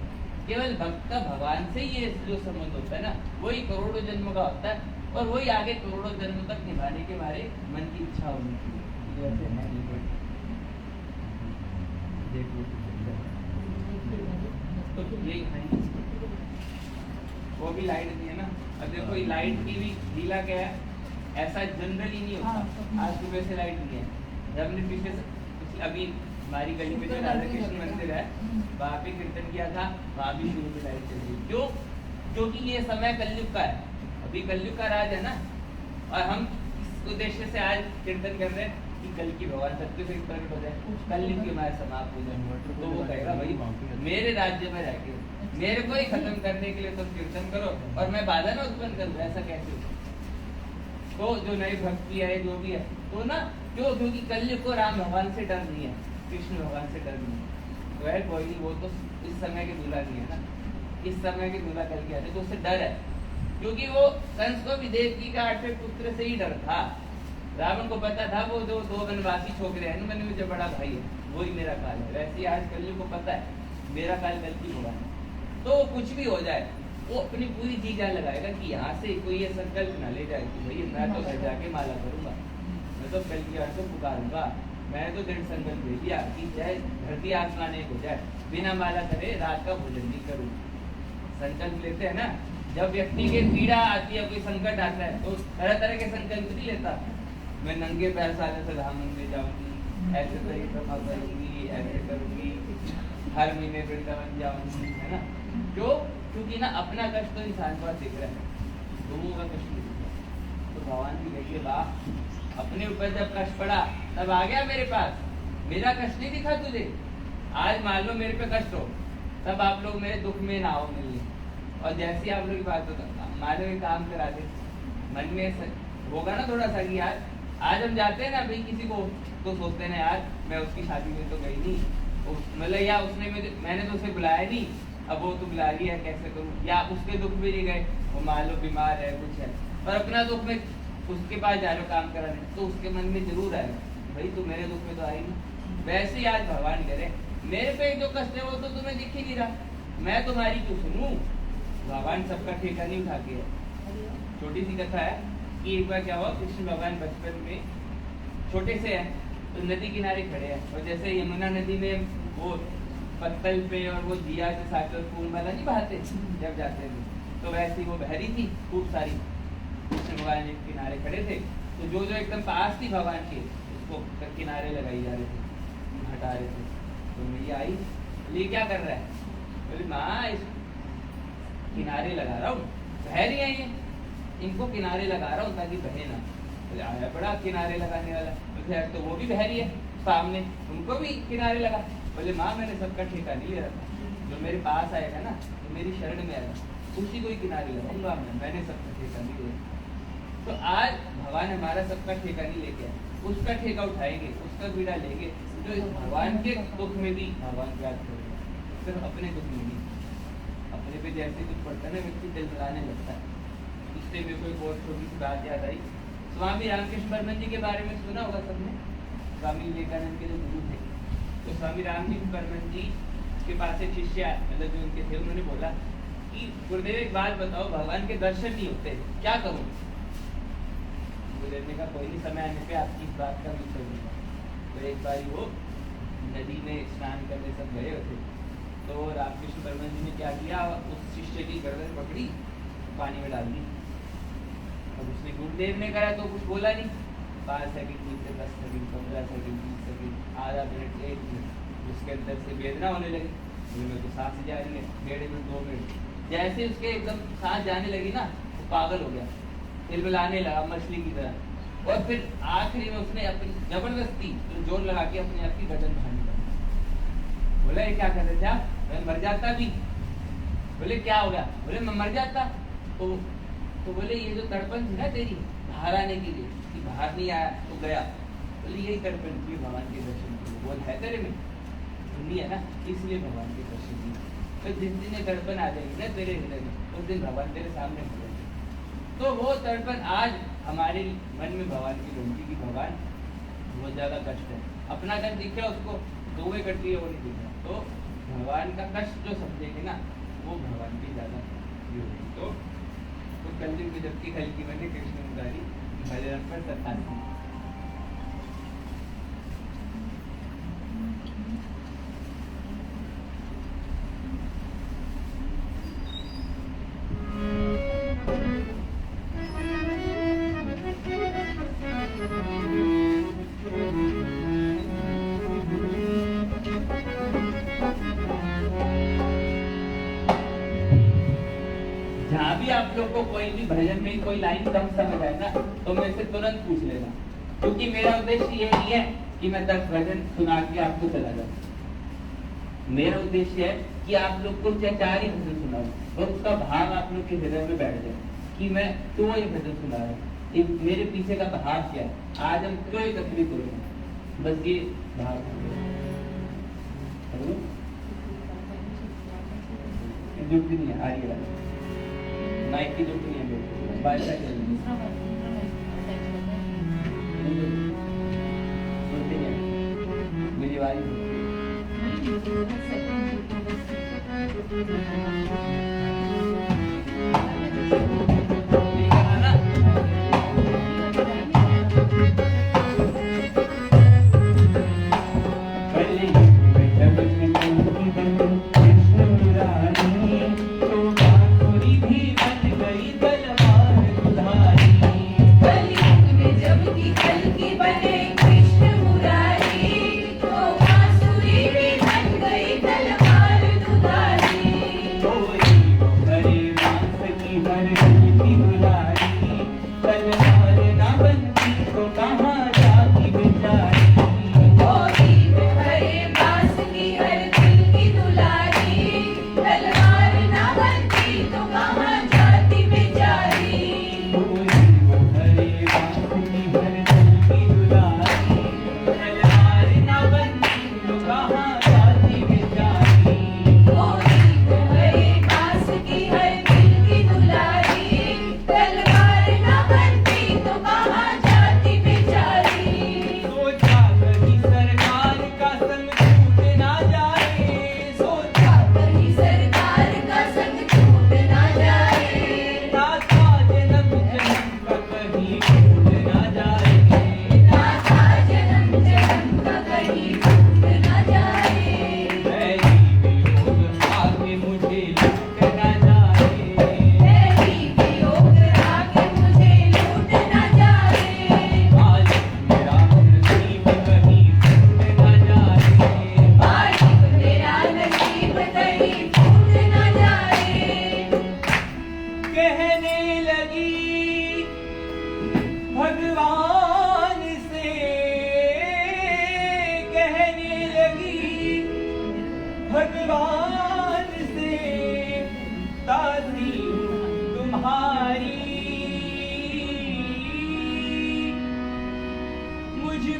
केवल भक्त का भगवान से ये जो संबंध होता है ना, वही करोड़ों जन्म का होता है, और वही आगे करोड़ों जन्म तक निभाने के हमारे मन की इच्छा होनी चाहिए। तो ये वो भी लाइट नहीं है ना, अब देखो ये लाइट की भी लीला क्या है, ऐसा जनरली नहीं होता। आज सुबह से लाइट नहीं है, जब हमने पिछले अभी हमारी गली में जो राधा कृष्ण मंदिर है वहाँ पे कीर्तन किया था, वहाँ भी शुरू में लाइट चल रही। क्यों? क्योंकि ये समय कलयुग का है, अभी कलयुग का राज है ना, और हम इस उद्देश्य से आज कीर्तन कर रहे हैं कि कल की भगवान सत्य से प्रकट हो जाए, कलयुग की हमारे समाप्त हो जाए। तो वो कहेगा भाई मेरे राज्य में रह के मेरे को ही खत्म करने के लिए तुम कीर्तन करो और मैं बाधा ना उत्पन्न करूँ, ऐसा कैसे हो? तो जो नई भक्ति है जो भी है तो ना, क्यों? क्योंकि कलयुग को राम भगवान से डर नहीं है, कृष्ण भगवान से डर नहीं है, तो है कोई नहीं, वो तो इस समय के दूल्हा नहीं है ना, इस समय के दूल्हा कल के आते तो उससे डर है, क्योंकि वो कंस को भी देवकी का 8वें पुत्र से ही डर था। रावण को पता था वो जो 2 वनवासी छोकरे हैं मैंने मुझे बड़ा भाई है, वही मेरा काल है। वैसे आज कलयुग को पता है मेरा काल कल की होगा, तो कुछ भी हो जाए वो अपनी पूरी जी जान लगाएगा कि यहाँ से कोई ये संकल्प ना ले जाए कि भाई मैं तो घर जाके माला करूंगा, मैं तो कल की को पुकारूंगा, मैंने तो दृढ़ संकल्प ले लिया कि चाहे धरती आसमान एक हो जाए, बिना माला करे रात का भोजन नहीं करूँ। संकल्प लेते हैं ना, जब व्यक्ति के पीड़ा आती है, कोई संकट आता है, तो तरह तरह के संकल्प नहीं लेता। मैं नंगे पैर साले से धाम मंदिर जाऊंगी, ऐसे परिक्रमा करूंगी, ऐसे करूंगी, हर महीने वृंदावन जाऊंगी, है ना। क्यों? क्योंकि ना अपना कष्ट तो इंसान को दिख रहा है, लोगों का कष्ट नहीं दिख रहा। तो भगवान की देखिए वाह, अपने ऊपर जब कष्ट पड़ा तब आ गया मेरे पास, मेरा कष्ट नहीं दिखा तुझे। आज मान लो मेरे पे कष्ट हो, तब आप लोग मेरे दुख में ना आओ मिलने, और जैसे ही आप लोग की बात होता मान लो ये काम करा दे, मन में होगा ना थोड़ा सा कि यार आज हम जाते हैं ना भाई किसी को, तो सोचते हैं ना यार मैं उसकी शादी में तो गई नहीं, मतलब या उसने मैंने तो उसे बुलाया नहीं, अब वो तो बुला रही है कैसे करूँ, या उसके दुख में नहीं गए, वो मान लो बीमार है कुछ है, पर अपना दुख में उसके पास जा रहे हो काम कराने, तो उसके मन में जरूर आएगा भाई तू मेरे दुख में तो आई नहीं। वैसे ही आज भगवान कह रहे मेरे पे जो कष्ट है वो तो तुम्हें दिख ही नहीं रहा, मैं तुम्हारी क्यों सुनूं। भगवान सबका ठेका नहीं उठा के है। छोटी सी कथा है कि एक बार क्या हुआ, कृष्ण भगवान बचपन में छोटे से हैं तो नदी किनारे खड़े हैं, और जैसे यमुना नदी में वो पत्तल पे और वो दिया से साकर फूल वाला नहीं बहाते जब जाते थे, तो वैसे ही वो बहरी थी खूब सारी। कृष्ण भगवान एक किनारे खड़े थे, तो जो जो एकदम पास थी भगवान के उसको किनारे लगाई जा रहे थे, हटा रहे थे। तो मैया आई, ये क्या कर रहा है? बोले माँ इस किनारे लगा रहा हूँ, बह रही है ये, इनको किनारे लगा रहा हूँ ताकि बहे ना। बोले आया बड़ा किनारे लगाने वाला, बोले तो वो भी बह रही है सामने, उनको भी किनारे लगा। बोले माँ मैंने सबका ठेका नहीं ले रखा, जो मेरे पास आएगा ना, जो मेरी शरण में आएगा उसी को ही किनारे लगाऊंगा मैंने सबका ठेका नहीं लिया। तो आज भगवान हमारा सबका ठेका नहीं लेके आए, उसका ठेका उठाएंगे, उसका पीड़ा लेंगे, जो इस भगवान के दुख में भी भगवान को याद करेगा, सिर्फ अपने दुख में नहीं। अपने पे जैसे कुछ पड़ता है ना व्यक्ति दिल लगाने लगता है। इससे मेरे को एक और छोटी सी बात याद आई, स्वामी रामकृष्ण परमहंस जी के बारे में सुना होगा सबने, स्वामी विवेकानंद के जो गुरु थे। तो स्वामी रामकृष्ण परमहंस जी के पास एक शिष्य मतलब जो उनके थे, उन्होंने बोला कि गुरुदेव एक बात बताओ, भगवान के दर्शन नहीं होते, क्या करूं? गुरुदेव ने कहा कोई नहीं, समय आने पे आपकी इस बात का भी करूंगा। तो एक बार वो नदी में स्नान करने सब गए थे, तो रामकृष्ण परमहंस जी ने क्या किया, उस शिष्य की गर्दन पकड़ी, पानी में डाल दी। अब उसने गुरुदेव ने कहा तो कुछ बोला नहीं, 5 सेकंड से 10 सेकंड 15 सेकंड 20 सेकंड आधा मिनट 1 मिनट उसके अंदर से वेदना होने लगी, में तो सांस जा रही है, 1.5 मिनट 2 मिनट, जैसे उसके एकदम सांस जाने लगी ना, वो पागल हो गया, हिलमिलाने लगा मछली की तरह। और फिर आखिरी में उसने अपनी जबरदस्ती जोर लगा के अपने आप की गर्दन बाहर निकाली। बोला ये क्या कर रहे थे आप? मैं मर जाता भी। बोले क्या हो गया? बोले मैं मर जाता। तो बोले ये जो तड़पन थी ना तेरी बाहर आने के लिए, कि बाहर नहीं आया तो गया, बोले यही तड़पन थी भगवान के दर्शन के लिए। बोल है तेरे में? नहीं है ना, इसलिए भगवान के दर्शन की। तो जिस दिन ये तड़पन आ जाएगी ना तेरे हृदय में, उस दिन भगवान तेरे सामने हो जाएंगे। तो वो तड़पन आज हमारे मन में भगवान की ढूंढती की भगवान बहुत ज्यादा कष्ट है, अपना कष्ट दिखे उसको, दुए करती है वो नहीं दिख रहा, तो भगवान का कष्ट जो समझेंगे ना वो भगवान की ज्यादा होगी। तो कलयुग में जबकि हल्की बने कृष्ण मुरारी भजन पर सत्तासी। आप लोग को कोई भी भजन में कोई लाइन कम समझ आए ना तो मेरे से तुरंत पूछ लेना, क्योंकि मेरा उद्देश्य ये नहीं है कि मैं 10 भजन सुना के आपको चला जाऊं। मेरा उद्देश्य है कि आप लोग को 4 ही भजन सुनाऊं और उसका भाव आप लोग के हृदय में बैठ जाए कि मैं क्यों ये भजन सुना रहा हूँ, मेरे पीछे का भाव क्या है, आज हम क्यों एकत्रित हो रहे हैं, बस ये भाव। जुट नहीं है, आ रही है माइक की जुट नहीं है, बाय साइड सुनते हैं मेरी आवाज।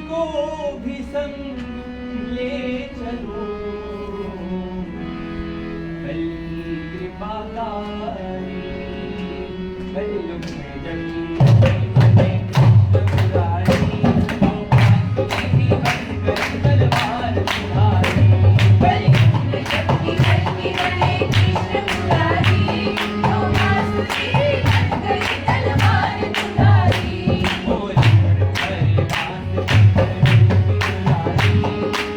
को भी संग ले चलो, कल की कृपा कारी, कलयुग में जगी बने मुरारी, तो बांसुरी बन गई तलवार तुम्हारी। कलयुग में जगी बने कृष्ण मुरारी, तो बांसुरी बन गई तलवार तुम्हारी। बोली हर बांस की मुरारी,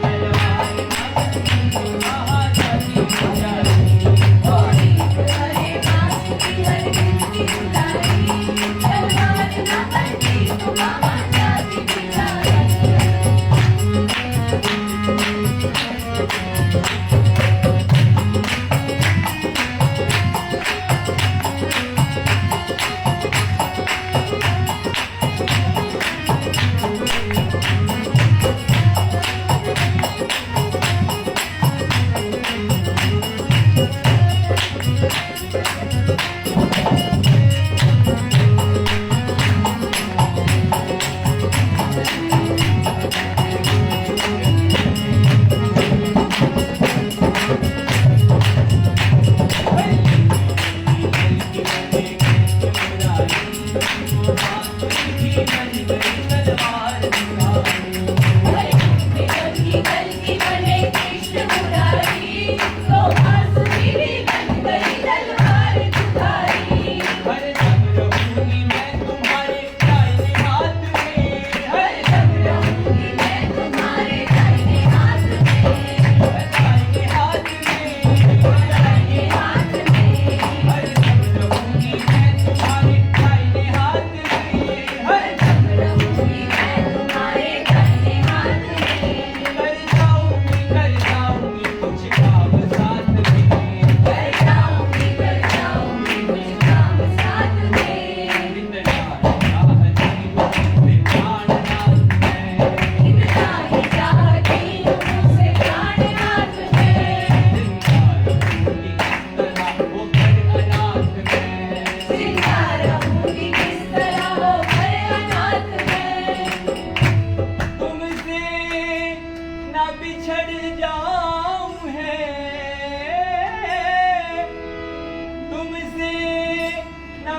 तलवार ना बनी तो महारानी मुरारी। बोली हरे बांस की हर की मुरारी, तलवार ना बनी तो महारानी मुरारी।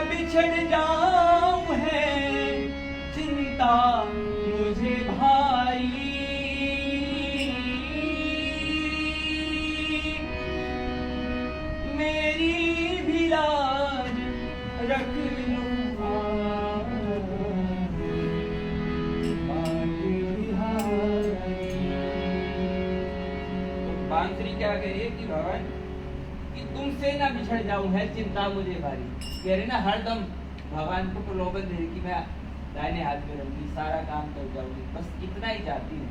बिछड़ जाऊं है चिंता मुझे भाई, मेरी भी लाज रख लूंगा बांसुरी क्या कह रही है कि भगवान कि तुमसे ना बिछड़ जाऊं है चिंता मुझे भारी। कह रहे ना हरदम भगवान को प्रलोभन दे कि मैं दाहिने हाथ में रहूंगी, सारा काम कर जाऊंगी, बस इतना ही चाहती हूँ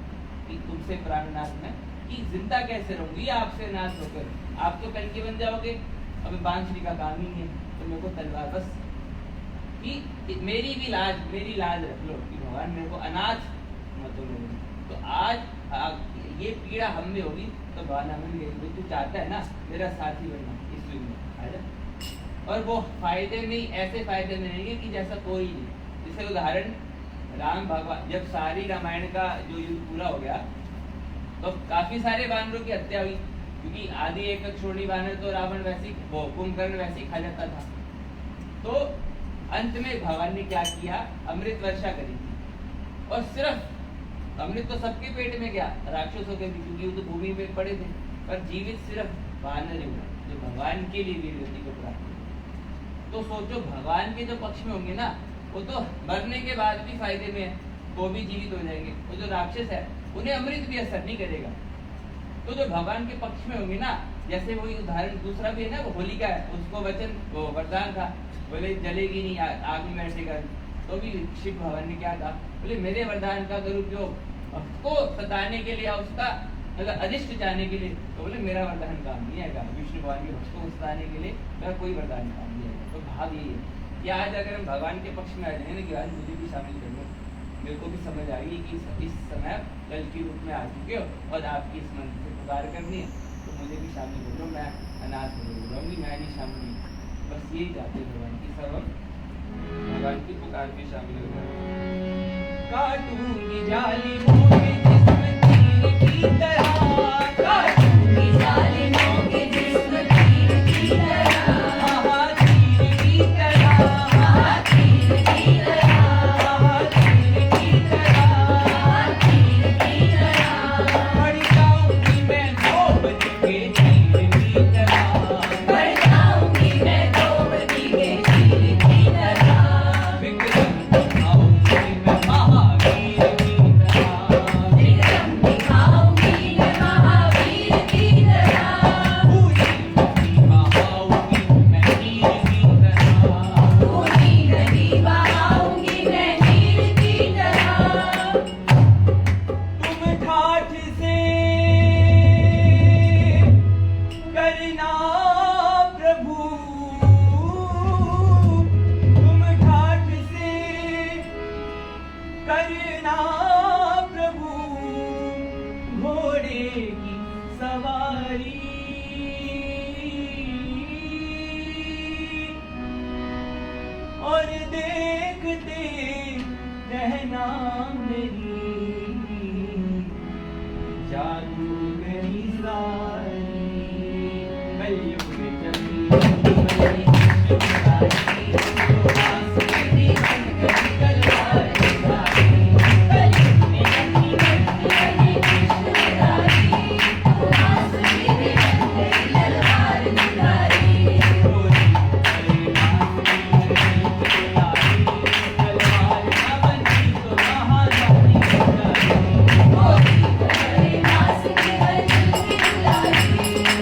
कि तुमसे प्राणनाथ में कि जिंदा कैसे रहूंगी आपसे नाश होकर। आप तो कल के बन जाओगे, अब बांसुरी का काम ही नहीं है, तो मेरे को तलवार बस कि मेरी लाज रख लो कि भगवान मेरे को अनाथ मत करो। तो आज ये पीड़ा हम में होगी तो भगवान हमें भी यही तू चाहता है ना मेरा साथी बनना इस युग में आजा। और वो फायदे में ऐसे फायदे में रहेंगे कि जैसा कोई नहीं। जैसे उदाहरण राम भगवान जब सारी रामायण का जो युद्ध पूरा हो गया तो काफी सारे वानरों की हत्या हुई, क्योंकि आदि एक छोड़ी वानर तो रावण वैसे वो कुंभकर्ण वैसे ही खा जाता था। तो अंत में भगवान ने क्या किया, अमृत वर्षा करी थी। और सिर्फ अमृत तो सबके पेट में गया, राक्षसों के भी, क्योंकि वो तो भूमि में पड़े थे, पर जीवित सिर्फ वानर ही हुआ जो भगवान के लिए वीर गति को प्राप्त। तो सोचो भगवान के जो पक्ष में होंगे ना वो तो मरने के बाद भी फायदे में है, वो भी जीवित हो जाएंगे। वो जो राक्षस है उन्हें अमृत भी असर नहीं करेगा। तो जो भगवान के पक्ष में होंगे ना, जैसे वही उदाहरण दूसरा भी है ना, वो होलिका है, उसको वचन वो वरदान था, बोले जलेगी नहीं आग में बैठेगा। तो भी शिव भगवान ने क्या कहा, बोले मेरे वरदान का दुरुपयोग उसको सताने के लिए, उसका मतलब अनिष्ट चाहने के लिए, तो बोले मेरा वरदान काम नहीं आएगा। विष्णु भगवान के भक्त को सताने के लिए मेरा कोई वरदान काम नहीं आएगा। तो भाव यही है कि आज अगर हम भगवान के पक्ष में आ जाए ना कि आज मुझे भी शामिल कर लो, मेरे को भी समझ आ गई कि इस समय कल के रूप में आ चुके हो और आपकी इस मंत्र से पुकार करनी है, तो मुझे भी शामिल कर लो, मैं अनाथ हो जाऊंगी, मैं नहीं शामिल नहीं। बस यही चाहते भगवान की सब भगवान की पुकार में शामिल हो जाए। काटूंगी जालिमों के जिस्म तीर की तरह, काटूंगी जालिमों के जिस्म तीर की तरह, तीर की तरह, तीर की तरह, तीर की तरह, तीर की तरह, भड़काऊंगी मैं मोहब्बत के तीर की तरह, भड़काऊंगी मैं मोहब्बत के तीर की तरह, विक्रम दिखाऊंगी मैं महावीर की तरह, विक्रम दिखाऊंगी मैं महावीर की तरह, पूरी नदी बहाऊंगी मैं नीर की तरह, पूरी नदी बहाऊंगी मैं नीर की तरह, तुम ठाठ से करना प्रभु, तुम ठाठ से करना प्रभु घोड़े की सवारी, और देखते रहना मेरी जादूगरी सारी, कलयुग में चली बड़ी शिवरात्रि, तो आसुरी बनकर तलवार दिखाई, कलयुग में चली बड़ी शिवरात्रि, तो आसुरी बनकर तलवार दिखाई, गोरी करे बांसुरी तलवार न बनी तो महारानी दिखाई, गोरी करे बांसुरी बनी दुलारी,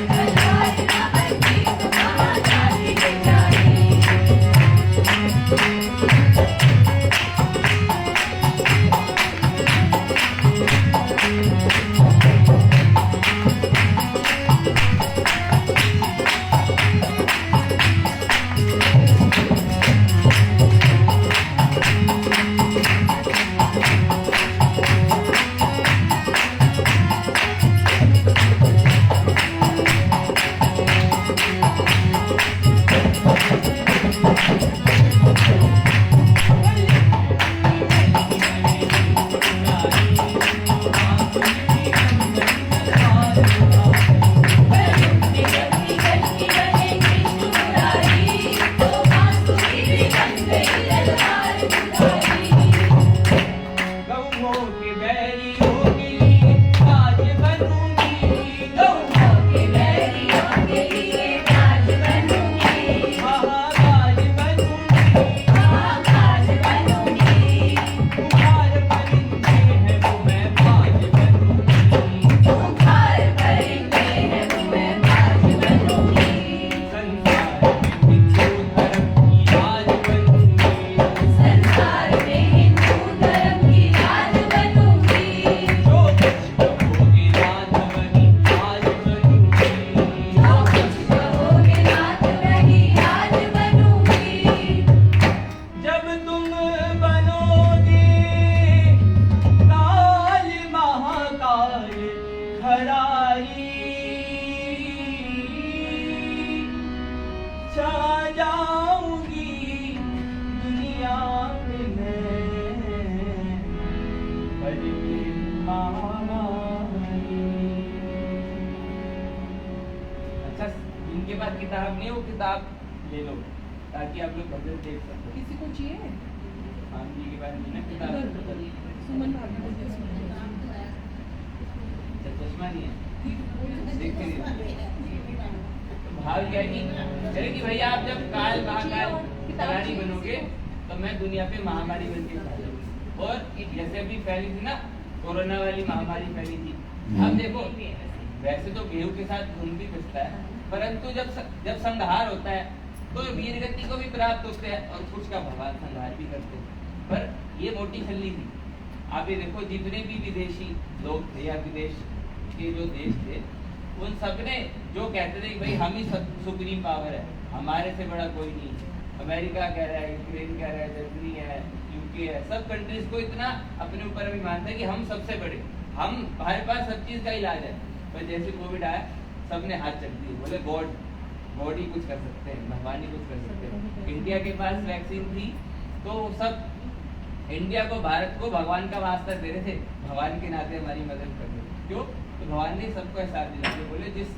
तलवार न बनी तो महारानी दिखाई। गौओं के बैरियों के लिए ताज बनूंगी, गौओं के बैरियों के लिए ताज बनूंगी, महाताज बनूंगी, महाताज बनूंगी, तुम्हारे परिंदे हैं वो मैं बाज बनूंगी, तुम्हारे परिंदे हैं वो मैं बाज बनूंगी, संसार में हिंदू धर्म की राज बनूंगी, जो कुछ कहोगे रात वही आज बनूंगी, जो कुछ कहोगे रात वही आज बनूंगी, जब तुम बनोगे काल महाकाल खरारी, छा जाऊंगी दुनिया में मैं, बड़ी महामारी। अच्छा, इनके पास किताब नहीं है, वो किताब ले लो ताकि आप लोग भजन देख सको। किसी को चाहिए? हाँ जी के पास नहीं ना किताब। सुमन भाभी को दे, सुमन। अच्छा, चश्मा नहीं है, देखते नहीं। तो भाव क्या है कि चले कि भैया आप जब काल महाकाल खरारी बनोगे तो मैं दुनिया पे महामारी बन के छा जाऊंगी, और जैसे अभी फैली थी ना कोरोना वाली महामारी फैली थी, अब देखो वैसे तो गेहूं के साथ घूम भी बचता है, परंतु जब संहार होता है तो वीर गति को भी प्राप्त होते हैं और कुछ का भगवान संहार भी करते हैं। पर ये मोटी छल्ली थी। आप ये देखो जितने भी विदेशी लोग थे या विदेश के जो देश थे, उन सबने जो कहते थे कि भाई हम ही सुप्रीम पावर है, हमारे से बड़ा कोई नहीं है। अमेरिका कह रहा है, यूक्रेन कह रहा है, जर्मनी है, यूके है, सब कंट्रीज को इतना अपने ऊपर अभिमान था कि हम सबसे बड़े, हमारे पास सब चीज का इलाज है। पर जैसे कोविड आया सबने हाथ चक दिए, बोले गॉड ही कुछ कर सकते हैं, भगवान ही कुछ कर सकते हैं। इंडिया के पास वैक्सीन थी तो सब इंडिया को, भारत को भगवान का वास्ता दे रहे थे, भगवान के नाते हमारी मदद कर रहे थे। क्यों? तो भगवान ने सबको एहसास दिला के बोले जिस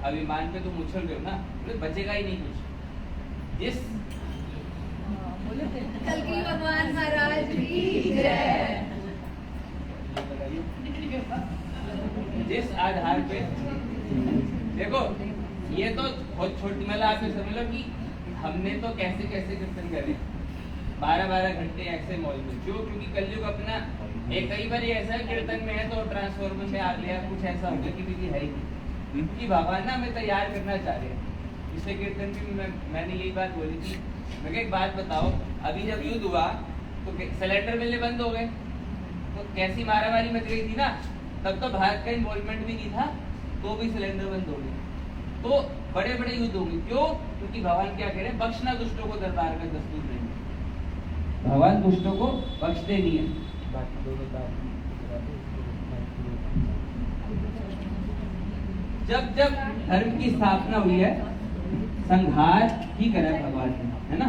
अभिमान पे तुम उछल रहे हो ना, बोले बचेगा ही नहीं कुछ। जिस कल्कि भगवान महाराज की जय। जिस आधार पे देखो, ये तो बहुत छोटी, मतलब आप ये समझ लो कि हमने तो कैसे कैसे कीर्तन करे 12-12 घंटे ऐसे मौज में। क्यों? क्योंकि कलयुग अपना एक कई बार ऐसा कीर्तन में है तो ट्रांसफॉर्मर में आ गया, कुछ ऐसा हो गया कि दीदी है ही नहीं, क्योंकि भगवान ना हमें तैयार करना चाह रहे हैं। इससे कीर्तन की मैंने यही बात बोली थी। मैं एक बात बताओ, अभी जब युद्ध हुआ तो सिलेंडर मिलने बंद हो गए, तो कैसी मारामारी मच गई थी ना। तब तो भारत का इन्वॉल्वमेंट भी नहीं था, तो भी सिलेंडर बंद हो गए। तो बड़े बड़े युद्ध होंगे। क्यों? क्योंकि भगवान क्या कह रहे हैं, बख्शना दुष्टों को दरबार का दस्तूर नहीं है। भगवान दुष्टों को बख्शते नहीं है। बाकी दोनों जब जब धर्म की स्थापना हुई है, संहार ही करा भगवान ने, है ना।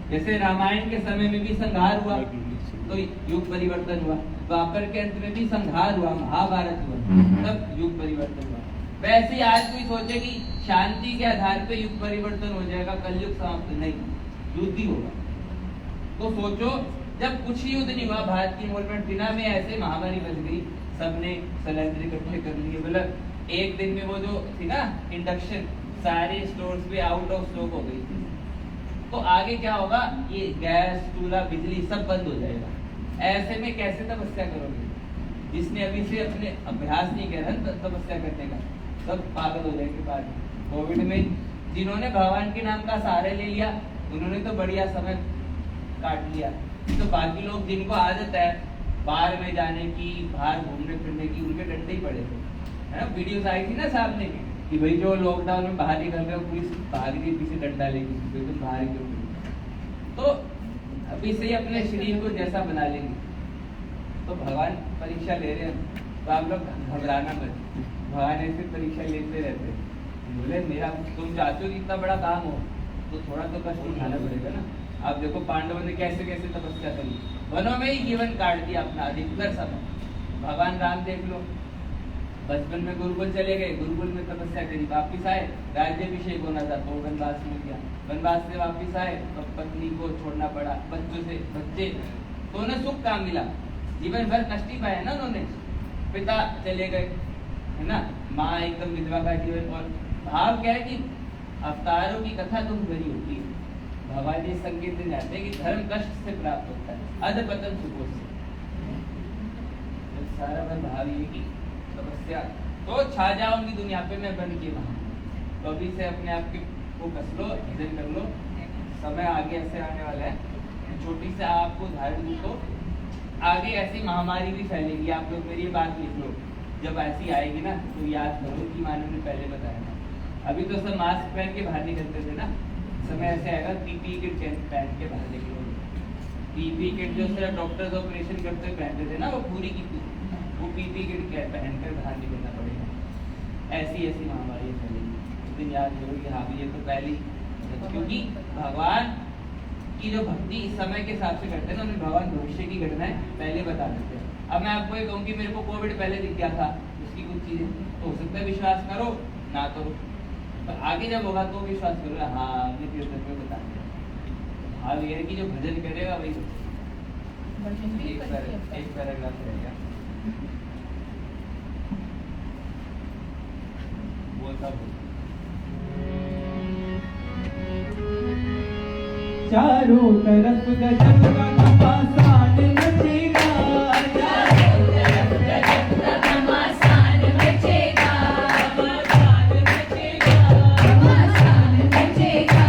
जैसे रामायण के समय में भी संहार हुआ तो युग परिवर्तन हुआ, द्वापर के अंत में भी संहार हुआ, महाभारत हुआ, तब युग परिवर्तन हुआ। वैसे ही आज कोई सोचे कि शांति के आधार पे युग परिवर्तन हो जाएगा, कलयुग समाप्त, नहीं, युद्ध ही होगा। तो सोचो, जब कुछ ही युद्ध नहीं हुआ, भारत की इन्वॉल्वमेंट बिना में ऐसे महामारी बच गई, सबने सिलेंडर इकट्ठे कर लिए। मतलब एक दिन में वो जो थी ना इंडक्शन, सारे स्टोर्स पे आउट ऑफ स्टॉक हो गई थी। तो आगे क्या होगा, ये गैस, चूल्हा, बिजली सब बंद हो जाएगा। ऐसे में कैसे तपस्या करोगे? जिसने अभी से अपने अभ्यास नहीं किया था तपस्या करने का, सब पागल हो जाएंगे बाद में। कोविड में जिन्होंने भगवान के नाम का सहारा ले लिया, उन्होंने तो बढ़िया समय काट लिया। तो बाकी लोग जिनको आदत है बाहर में जाने की, बाहर घूमने फिरने की, उनके डंडे ही पड़े थे, है ना। वीडियोस आई थी ना सामने कि भाई जो लॉकडाउन में बाहर निकल रहे हो, पुलिस भाग के पीछे डंडा लेगी, तुम बाहर क्यों? तो अभी से ही अपने शरीर को जैसा बना लेंगे। तो भगवान परीक्षा ले रहे हैं, तो आप लोग घबराना मत। भगवान ऐसे परीक्षा लेते रहते हैं। बोले मेरा, तुम चाहते हो कि इतना बड़ा काम हो तो थोड़ा तो कष्ट उठाना पड़ेगा ना। आप देखो पांडवों ने कैसे कैसे तपस्या करी, वनों में ही जीवन काट दिया अपना अधिकतर समय। भगवान राम देख लो, बचपन में गुरुकुल चले गए, गुरुकुल में तपस्या करी, वापिस आए, राज्याभिषेक होना था तो वनवास में गया, वनवास से वापिस आए तो पत्नी को छोड़ना पड़ा, बच्चों से बच्चे, तो उन्हें सुख काम मिला, जीवन भर कष्ट ही पाया ना उन्होंने। पिता चले गए, है ना, माँ एकदम विधवा का जीवन। और भाव क्या है कि अवतारों की कथा दुख भरी होती है। भगवान जी संकेत दे जाते हैं कि धर्म कष्ट से प्राप्त होता है, अधपतन सुखों से। सारा भाव ये की तपस्या तो छा जाऊंगी दुनिया पे, मैं बन के वहां। तो अभी से अपने आप को कस लो, भजन कर लो, समय आगे ऐसे आने वाला है। छोटी से आपको धारण दू तो आगे ऐसी महामारी भी फैलेगी। आप लोग मेरी बात लिख लो, जब ऐसी आएगी ना तो याद करो कि मानव ने पहले बताया था। अभी तो सब मास्क पहन के बाहर निकलते थे ना, समय ऐसे आएगा पीपीई किट पहन के बाहर निकलोगे। पीपीई किट जो सिर्फ डॉक्टर्स ऑपरेशन करते पहनते थे ना, वो पूरी की पूरी वो पीपीई किट पहनकर बाहर निकलना पड़ेगा। ऐसी ऐसी महामारी फैलेगी, उस दिन याद करो कि हाँ ये तो पहली, क्योंकि भगवान की जो भक्ति इस समय के हिसाब से करते हैं ना, उन्हें भगवान भविष्य की घटनाएं पहले बता देते हैं। अब मैं आपको ये कहूँ कि मेरे को कोविड पहले दिख गया था, उसकी कुछ चीजें तो हो सकता है विश्वास करो ना, तो आगे जब होगा तो विश्वास करो। हाँ अपने कीर्तन में बता दिया। हाँ ये है कि जो भजन करेगा वही एक पैराग्राफ रहेगा, बोलता चारों तरफ गजब का घमासान मचेगा, चारों तरफ गजब का घमासान मचेगा, घमासान मचेगा, घमासान मचेगा,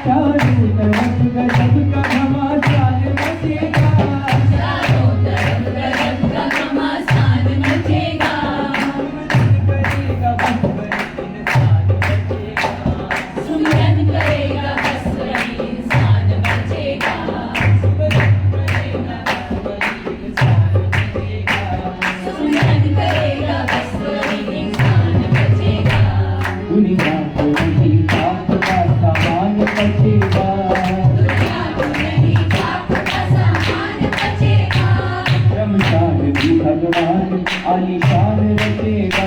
चारों तरफ गजब का घमासान मचेगा, चारों तरफ गजब का घमासान मचेगा, सुमरन करेगा बस वही इंसान बचेगा, सुमरन करेगा बस वही इंसान बचेगा, भगवान आलीशान रचेगा,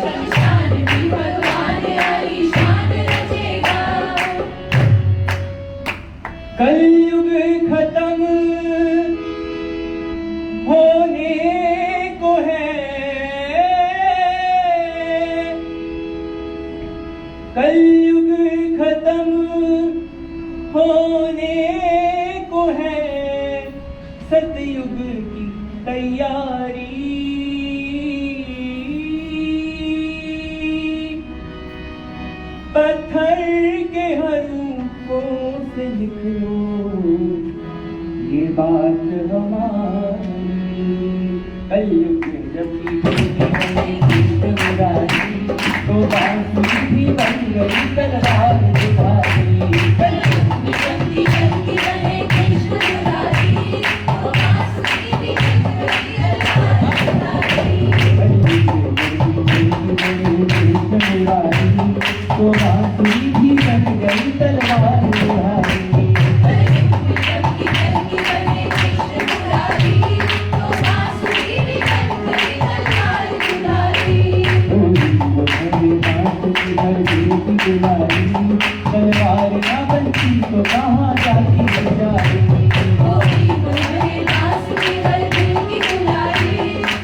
शमशान भी भगवान आलीशान रचेगा। कलयुग खत्म होने को है, कलयुग खत्म होने को है, सतयुग की तैयारी, पत्थर के हरूपों से लिख लो ये बात हमारी, कलयुग जब मुरारी तो बांसुरी भी बन गई तलवार तुम्हारी, कलयुग में जल्दी जल्दी बने कृष्ण मुरारी, तो बांसुरी भी बन गई तलवार तुम्हारी। तो बांसुरी भी बन गई तलवार तुम्हारी। कलयुग में जल्दी जल्दी बने कृष्ण मुरारी, तो बांसुरी भी बन गई तलवार तुम्हारी। तलवार ना बनती तो कहाँ जाती बेचारी, गोरी तुम्हारे दास की हर दिल की दुलारी,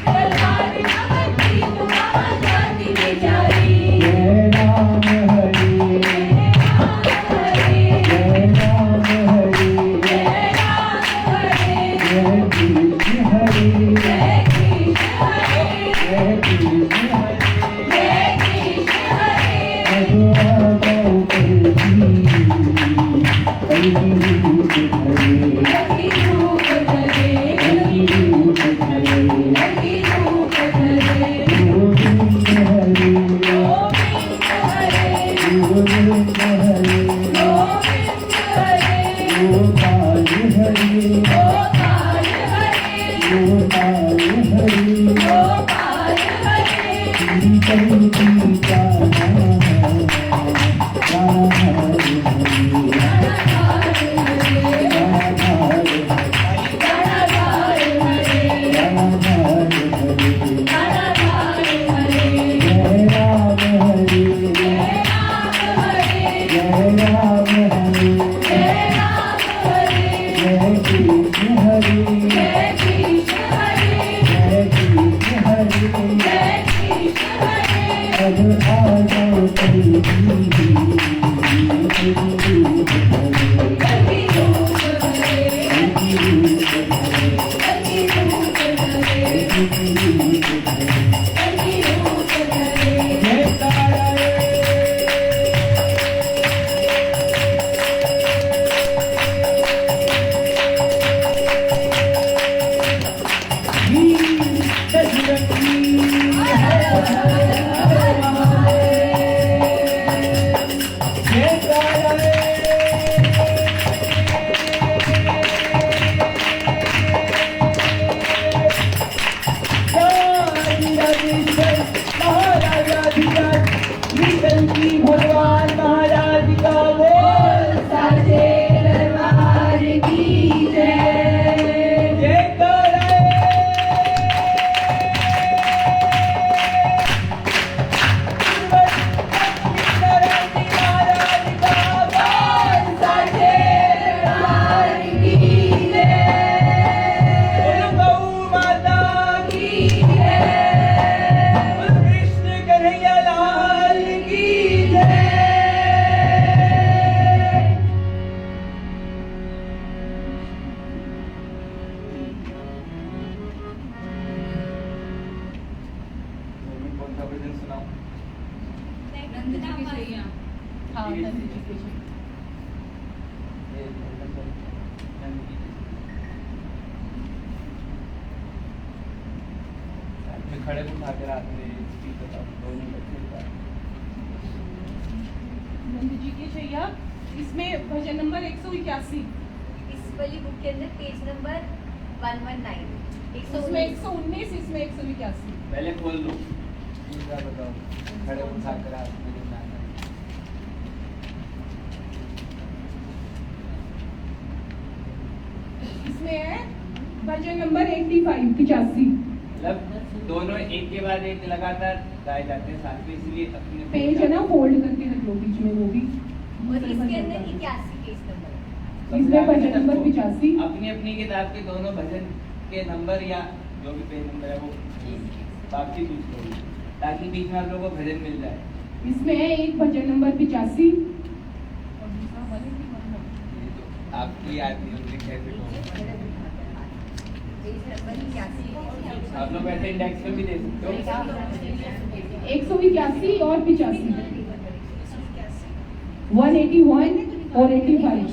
तलवार ना बनती तो कहाँ जाती बेचारी। जय राम हरे, जय राम हरे, जय राम हरे, जय राम हरे, जय कृष्ण हरे, जय कृष्ण हरे, जय कृष्ण हरे, जय कृष्ण हरे। मधुआ गौ लगी रूप धरे, लगी रूप धरे, लगी रूप धरे। गोविंद हरे, गोविंद हरे, गोविंद हरे, गोविंद हरे, गोपाल हरे, गोपाल हरे, गोपाल हरे, गोपाल हरे। कीर्तन की गाना गाना हरे हरे, गणधार हरे, गाना हरे गणधार हरे, गाना हरे हरे, गणधार हरे। जय राम हरे, जय राम हरे, जय राम हरे, जय राम हरे, जय कृष्ण हरे, जय कृष्ण हरे, जय कृष्ण हरे, जय कृष्ण हरे। अब आ जाओ कभी लगी रूप धरे, लगी रूप धरे, लगी रूप धरे, लगी रूप धरे। जय तारा भगवान महाराज का बोल, साचे दरबार की जय। जय तारा महाराज का बोल, साचे दरबार की जय। गौ माता की जय। कृष्ण कन्हैया लाल की जय। कौन सा भजन सुनाऊं? नंद जी की सैया। हाँ, नंद जी की सैया। ये भजन सुन, नंद जी की। मैं खड़े उठा के रात में स्पीकर था, दोनों बच्चे का। नंद जी की छैया। इसमें भजन नंबर 181, इस वाली बुक के अंदर पेज नंबर 119, उसमें 119, इसमें 181। पहले खोल दो, दूसरा बताओ। खड़े उठा के रात में गिनना है। इसमें है भजन नंबर 85, 85। मतलब दोनों एक के बाद एक लगातार गाए जाते हैं साथ में, इसलिए अपने पेज है ना फोल्ड करके रख लो बीच में, वो भी और इसके अंदर 81 पेज नंबर। इसमें भजन नंबर 85। अपनी अपनी किताब के दोनों भजन के नंबर या जो भी पेज नंबर है वो बाकी दूसरों में, ताकि बीच में आप लोगों को भजन मिल जाए। इसमें है एक भजन नंबर 85। आपकी आदमी उनसे कैसे कहो, पेज नंबर 81। आप लोग ऐसे इंडेक्स में भी दे सकते हो। 181 और 85, 181 और 85।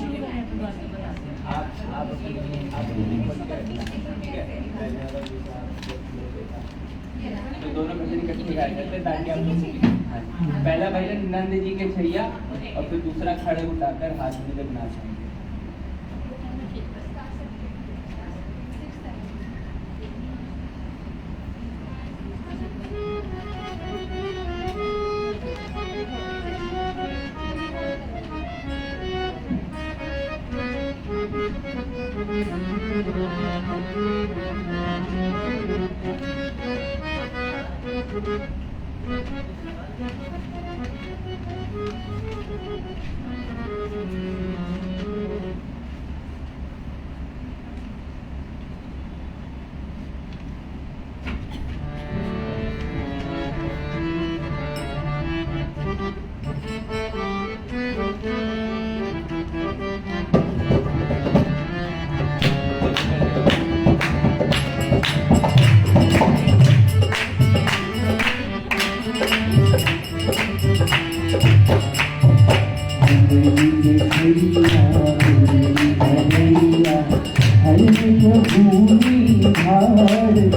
तो दोनों भजन इकट्ठे गाए जाते हैं ताकि आप लोग पहला भजन नंद जी के छैया और फिर दूसरा खड़े उठाकर हाथ में जब नाचेंगे।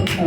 अब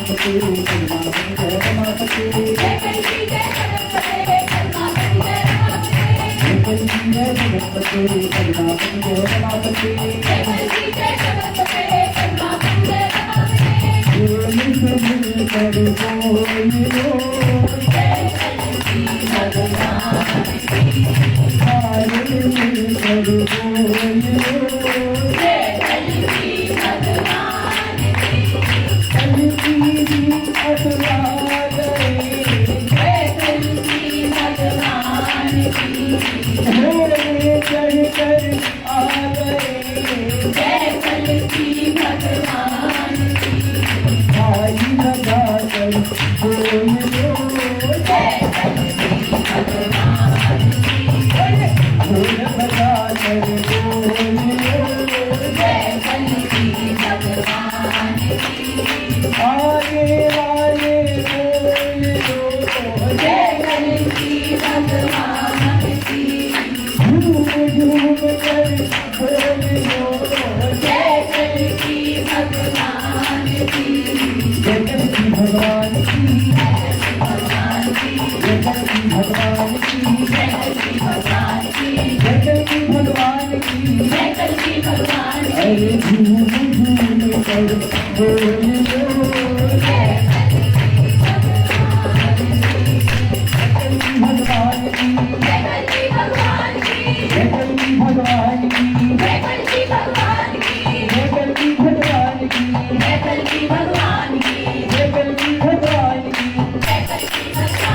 गणपते परमात्म जय रमापते जय कल्की जय गणपते परमात्म जय रमापते जय कल्की जय गणपते परमात्म जय रमापते जय कल्की जय गणपते परमात्म जय रमापते बोल सब कर बोलो जय कल्की भगवान की हारे कर बोलो जय कल्की भगवान की कल्की जी अटवा गए जय कल्की भगवान की घोड़े चढ़ कर आ गए जय कल्की भगवान की भाई लगा कर बोलो जय कल्की भगवान की ढोल बजा कर बोलो जय कल्की भगवान की आगे वाले बोलो जय कल्की भगवान की झूम झूम कर बोलो जय कल्की भगवान की जय कल्की भगवान की भगवान की जय कल्की भगवान की जय कल्की भगवान की जय कल्की भगवान की जय कल्की भगवान की अरे झूम झूम कर बोलो जय भगवान की कल्की भगवान की जय कल्की भगवान की जय कल्की भगवान की जय कल्की भगवान की जय कल्की भगवान की जय कल्की भगवान की जय कल्की भगवान की जय कल्की भगवान की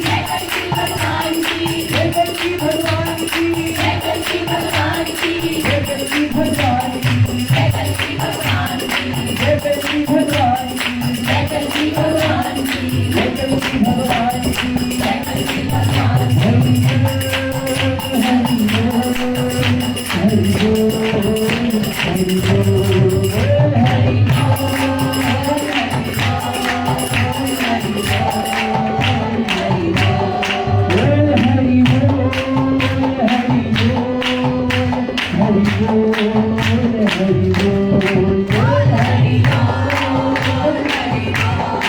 जय कल्की भगवान की जय कल्की भगवान की जय कल्की भगवान की जय कल्की भगवान की जय कल्की भगवान की जय कल्की भगवान की जय कल्की भगवान की जय कल्की भगवान की जय कल्की भगवान हरि बोल हरि बोल हरि बोल हरि बोल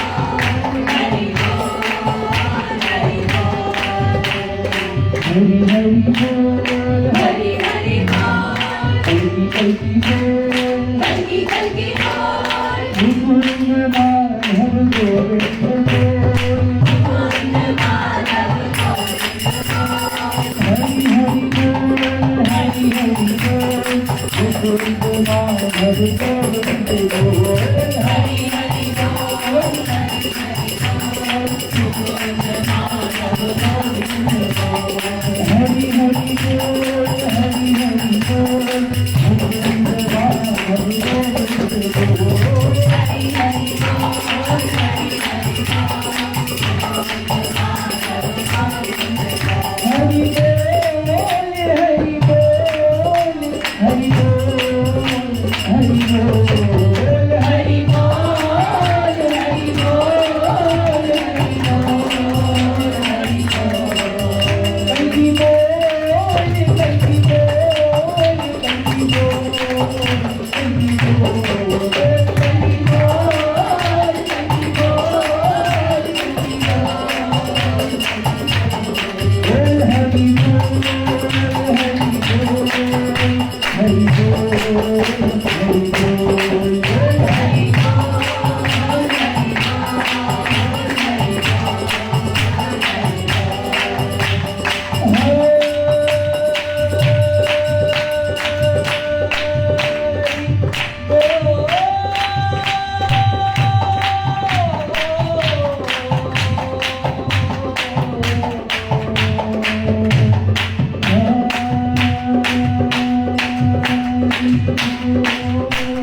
हरि बोल हरि बोल हरि हरि बोल हरि हरि बोल कल्की कल्की बोल कल्की कल्की बोल मुकुंद माधव गोविंद बोल मुकुंद माधव हरि हरि बोल हरि हरि बोल मुकुंद माधव गोविंद बोल हरि हरि बोल हरि हरि बोल मुकुंद माधव गोविंद बोल हरि हरि बोल हरि हरि बोल मुकुंद माधव गोविंद बोल हरि हरि बोल हरि हरि बोल हरि बोल हरि बोल हरि बोल हरि बोल हरि बोल हरि बोल हरि बोल हरि बोल कल्की बोल कल्की बोल कल्की बोल कल्की बोल कल्की बोल बोल हरि बोल हरि बोल हरि बोल हरि बोल Oh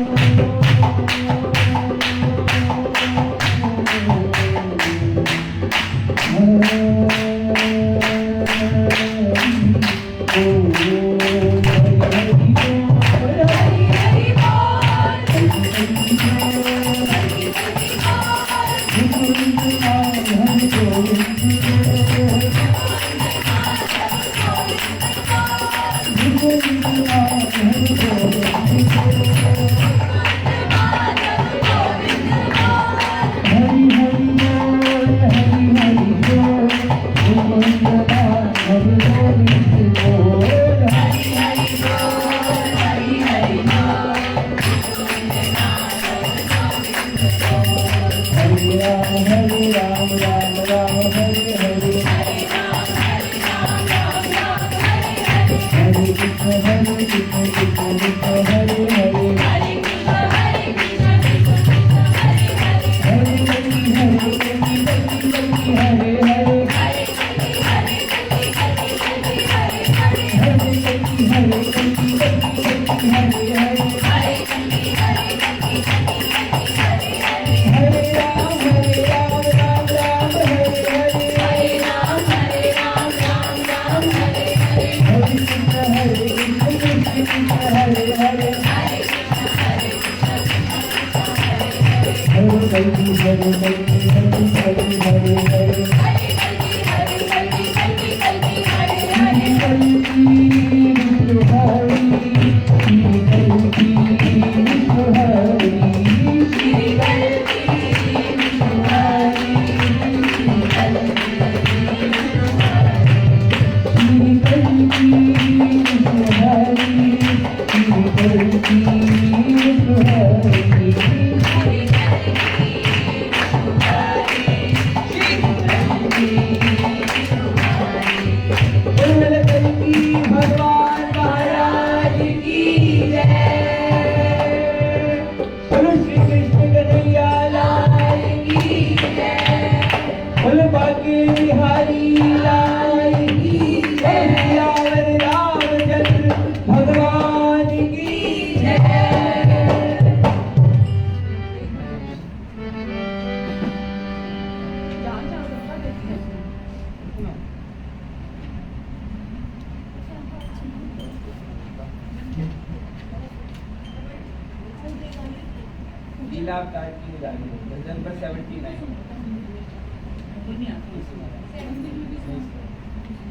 लीला अवतार की निराली भजन नंबर 79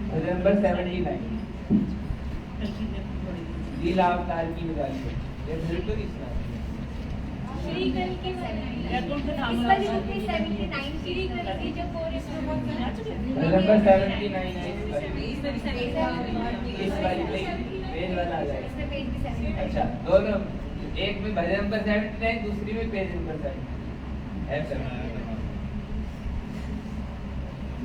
भजन नंबर 79 लीला अवतार की निराली ये बिल्कुल ही सुना श्री कल के इस वाली बुक में 79 श्री कल के जो कोरस में भजन नंबर 79 है इस वाली पेज वाला आ जाएगा इसमें पेज भी 79 अच्छा दोनों एक में भजन नंबर 79 दूसरी में पेज नंबर 7 ऐसा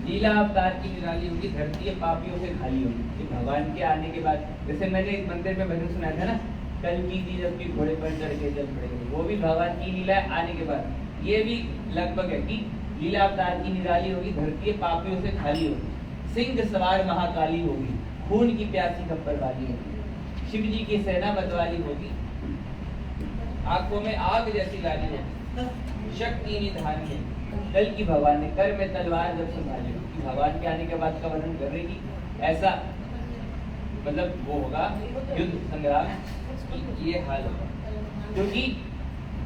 लीला अवतार की निराली होगी धरती पापियों से खाली होगी कि भगवान के आने के बाद जैसे मैंने एक मंदिर में भजन सुनाया था ना कल की थी जबकि घोड़े पर चढ़ के चल पड़ेंगे वो भी भगवान की लीला है आने के बाद ये भी लगभग है कि लीला अवतार की निराली होगी धरती पापियों से खाली होगी सिंह सवार महाकाली होगी खून की प्यासी खप्पर वाली होगी शिव जी की सेना मतवाली होगी आंखों में आग जैसी लाली होगी शक्ति निधान में कल की भगवान ने कर में तलवार जब संभाली कि भगवान के आने के बाद का वर्णन कर रही कि ऐसा मतलब वो होगा युद्ध संग्राम ये हाल होगा क्योंकि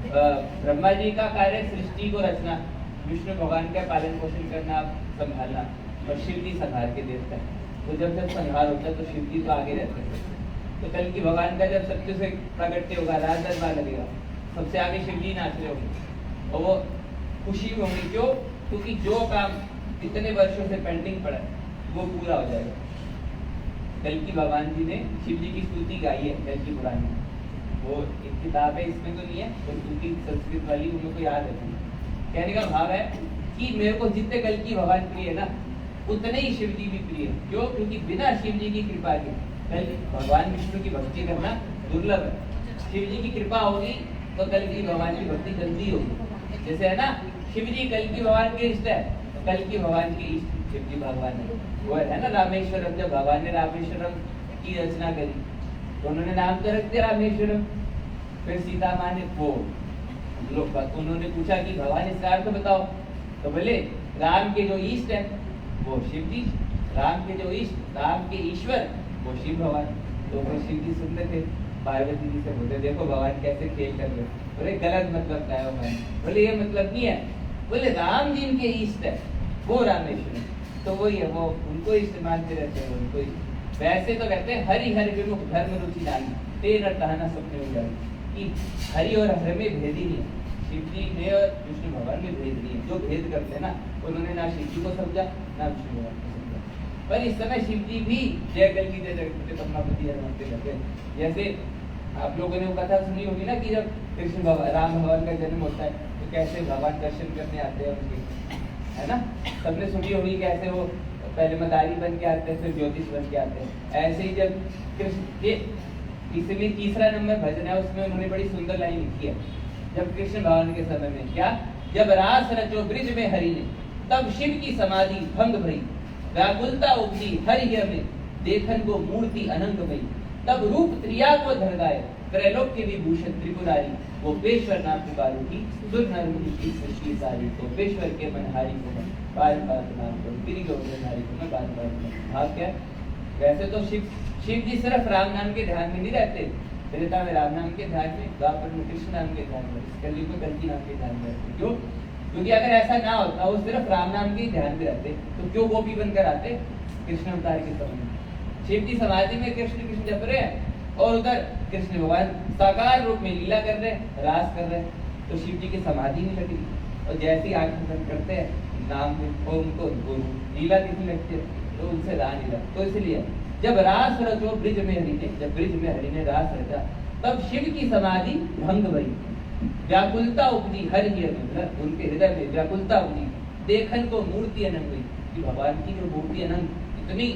ब्रह्मा जी का कार्य सृष्टि को रचना विष्णु भगवान का पालन पोषण करना संभालना और शिव जी संहार के देवता है तो जब संहार होता है तो शिव जी तो आगे रहते हैं तो कल की भगवान का जब सत्य से प्रगट्य होगा राज दरबार लगेगा सबसे आगे शिव जी नाच रहे होंगे और वो खुशी में होंगे क्यों क्योंकि जो काम इतने वर्षों से पेंडिंग पड़ा है वो पूरा हो जाएगा कल की भगवान जी ने शिव जी की स्तुति गाई है कल की पुराण में वो एक किताब है इसमें तो नहीं है वो स्तुति संस्कृत वाली उनको याद है कहने का भाव है कि मेरे को जितने कल की भगवान प्रिय है ना उतने ही शिव जी भी प्रिय है क्यों क्योंकि बिना शिव जी की कृपा के कल भगवान विष्णु की भक्ति करना दुर्लभ है शिव जी की कृपा होगी तो कल की भगवान की भक्ति जल्दी होगी जैसे है ना शिव जी कल की भगवान के इष्ट है कल की भगवान के इष्ट शिव जी भगवान है वो है ना रामेश्वरम जब भगवान ने रामेश्वरम की रचना करी तो उन्होंने नाम तो रख दिया रामेश्वरम फिर सीता माँ ने वो लोग उन्होंने पूछा कि भगवान इसका अर्थ बताओ तो बोले राम के जो इष्ट है वो शिव जी राम के जो इष्ट राम के ईश्वर वो शिव भगवान तो फिर शिव जी सुनते थे पार्वती जी से बोलते देखो भगवान कैसे खेल कर रहे बोले गलत मतलब क्या है बोले ये मतलब नहीं है बोले राम जी इनके इष्ट है वो रामेश्वर तो वही है वो उनको इष्ट मानते रहते हैं उनको वैसे तो कहते हैं हरि हरि विमुख धर्म रुचि नारी तेरा टहना सपने में जाए कि हरि और हर में भेद ही नहीं है शिव जी में और विष्णु भगवान में भेद नहीं है जो भेद करते हैं ना उन्होंने ना शिव जी को समझा ना विष्णु भगवान को समझा पर इस समय शिव जी भी जय कल की जय जगत पद्मावती नमस्ते करते हैं जैसे आप लोगों ने वो कथा सुनी होगी ना कि जब कृष्ण भगवान राम भगवान का जन्म होता है तो कैसे भगवान दर्शन करने आते हैं उनके है ना सबने सुनी होगी कैसे वो पहले मदारी बन के आते हैं फिर ज्योतिष बन के आते हैं ऐसे ही जब कृष्ण के इसलिए तीसरा नंबर भजन है उसमें उन्होंने बड़ी सुंदर लाइन लिखी है जब कृष्ण भगवान के समय में क्या जब रास रचो ब्रिज में हरि ने तब शिव की समाधि भंग भई व्याकुलता उपजी हरि में देखन को मूर्ति अनंग भई तब रूप त्रिया को धर गाए त्रैलोक्य विभूषण त्रिपुरारी गोपेश्वर नाम पुकारू की सुर नर मुनि की सृष्टि सारी। गोपेश्वर के मनहारी को मैं बार बार प्रणाम करूं, गिरि गोवर्धनहारी को मैं बार बार प्रणाम। भाव क्या है? वैसे तो शिव जी सिर्फ राम नाम के ध्यान में नहीं रहते, त्रेता में राम नाम के ध्यान में, द्वापर में कृष्ण नाम के ध्यान में, कलयुग में कल्कि नाम के ध्यान में रहते। क्यों? क्योंकि अगर ऐसा ना होता, वो सिर्फ राम नाम के ही ध्यान में रहते, तो क्यों गोपी बनकर आते कृष्ण अवतार के समय में? शिव जी समाधि में कृष्ण कृष्ण जप रहे हैं और उधर कृष्ण भगवान साकार रूप में लीला कर रहे हैं, रास कर रहे हैं, तो शिव जी की समाधि नहीं लगी। और जैसे ही आंखें बंद करते हैं नाम और उनको लीला दिखने लगती है, तो उनसे रहा नहीं रहा। तो इसलिए जब रास रचो ब्रिज में हरि ने, जब ब्रिज में हरि ने रास रचा, तब शिव की समाधि भंग भई, व्याकुलता उपजी हर ही उनके हृदय में व्याकुलता उपजी, देखन को मूर्ति अनंग हुई कि भगवान की जो मूर्ति अनंग, इतनी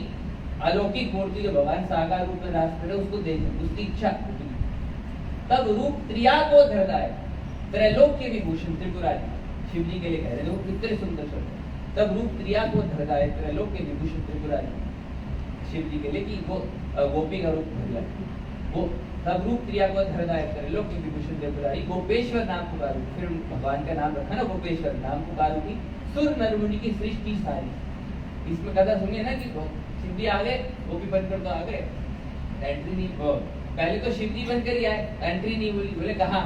अलौकिक मूर्ति जो भगवान साकार रूप में रास करे, उसको देखें, उसकी इच्छा। तब रूप त्रिया को धरदाय त्रैलोक्य विभूषण त्रिपुरारी, शिव जी के लिए कह रहे हैं, कितने सुंदर शब्द। तब रूप त्रिया को धरदाय त्रैलोक्य विभूषण त्रिपुरारी, शिव जी के लिए कि वो गोपी का रूप धर लाए, वो तब रूप त्रिया को धरदाय त्रैलोक्य विभूषण त्रिपुरारी गोपेश्वर नाम पुकारू, फिर भगवान का नाम रखा ना गोपेश्वर नाम पुकारू की सुर नर मुनि की सृष्टि सारी। इसमें कथा सुनिए ना कि शिव जी आ गए, गोपी बनकर तो आ गए, एंट्री नहीं हो, पहले तो शिव जी बनकर ही आए, एंट्री नहीं हुई। बोले कहाँ?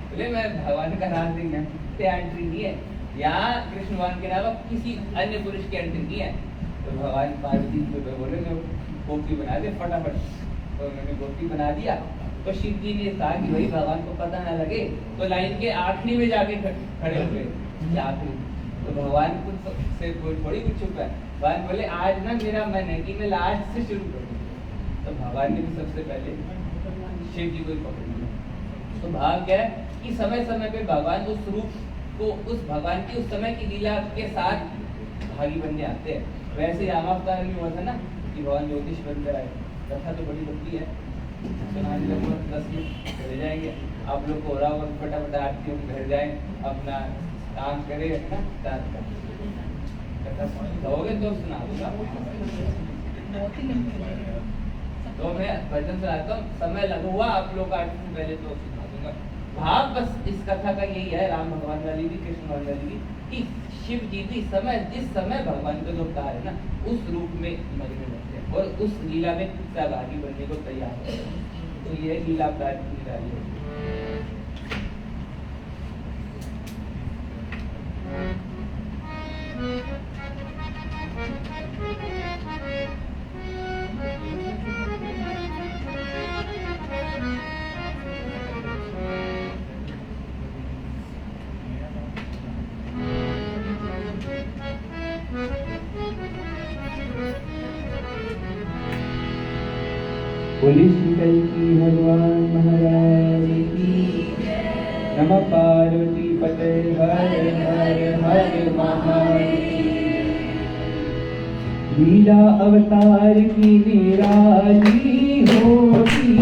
बोले मैं भगवान का नाम देंगे, एंट्री नहीं है यहाँ, कृष्ण भगवान के अलावा किसी अन्य पुरुष की एंट्री नहीं है। तो भगवान पार्वती जी बोले मैं गोपी बना दे फटाफट, तो उन्होंने गोपी बना दिया। तो शिव जी ने कहा कि भाई भगवान को पता ना लगे, तो लाइन के आखिरी में जाके खड़े हो गए आखिरी। तो भगवान कुछ से थोड़ी कुछ छुपा है, भगवान बोले आज ना मेरा मन है कि मैं लास्ट से शुरू करूँ। तो भगवान ने भी सबसे पहले शिव जी को ही पकड़ लिया। तो भाव क्या है कि समय समय पे भगवान उस रूप को, उस भगवान की उस समय की लीला के साथ भागी बनने आते हैं। वैसे रामावतार में हुआ था ना कि भगवान ज्योतिष बनकर आए, कथा तो बड़ी लंबी है, सुनाने लगभग 10 मिनट चले जाएंगे। आप लोग को हो रहा होगा फटाफट आरती हो घर जाए, अपना काम करे ना, कथा कहोगे तो सुना दूंगा। तो मैं भजन सुनाता हूँ, समय लगा हुआ आप लोग आरती से पहले तो सुना दूंगा। भाव बस इस कथा का यही है, राम भगवान वाली भी कृष्ण भगवान वाली भी, कि शिव जी भी जिस समय भगवान का जो अवतार है ना, उस रूप में मग्न रहते हैं और उस लीला में सहभागी बनने को तैयार है। तो ये लीला अवतार की निराली है। पुलिस की भगवान महाराज की नमः। पार्वती पते हर हर हर महादेव। लीला अवतार की निराली होगी,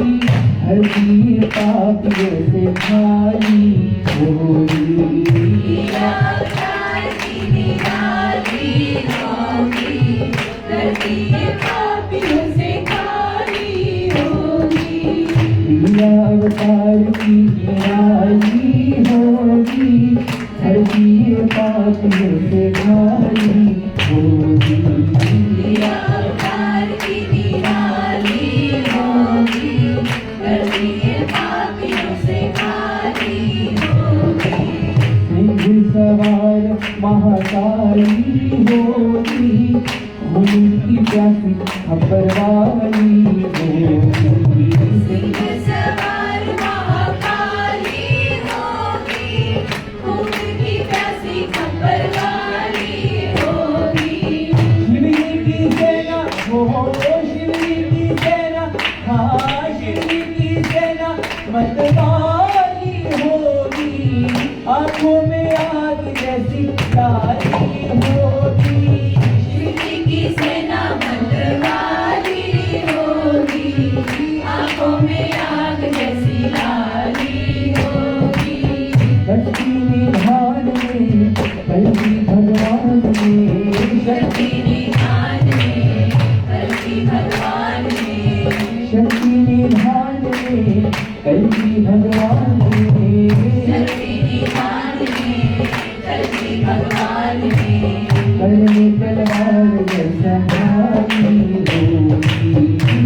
हर चीज पापियों से खाली होगी। लीला अवतार की निराली होगी, हर चीज पापियों से खाली होगी। लीला अवतार की निराली होगी, हर चीज पापियों से खाली होगी। लीला अवतार की निराली होगी, हर चीज पापियों से खाली होगी। सिंह सवार महाकाली होगी, उनकी प्यासी खबर वाली होगी। सिंह सवार महाकाली होगी, उनकी प्यासी खबर वाली होगी। शिवजी की सेना हो, शिवजी की सेना, हाँ शिवजी की सेना मतवाली होगी। आंखों में आग जैसी लाली होगी। शिवजी की सेना मतवाली होगी, आंखों में आग जैसी लाली होगी। शक्ति निधान में कल्कि भगवान में, शक्ति निधान में कल्कि भगवान में, शक्ति निधान में कल्कि कलकी भगवान ने धरती निधान में कलकी भगवान ने कल में तलवार जैसा भारी होगी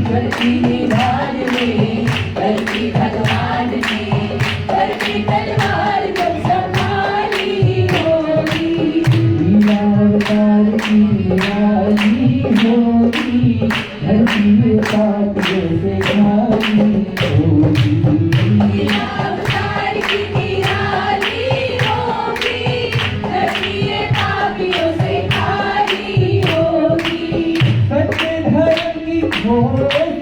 कलकी निधान में कलकी भगवान ने कलकी तलवार जब संभाली होगी लीला अवतार की निराली होगी धरती में पाप जैसे भारी होगी लीला अवतार की निराली होगी धरती पापियों से खाली होगी सत्य धर्म की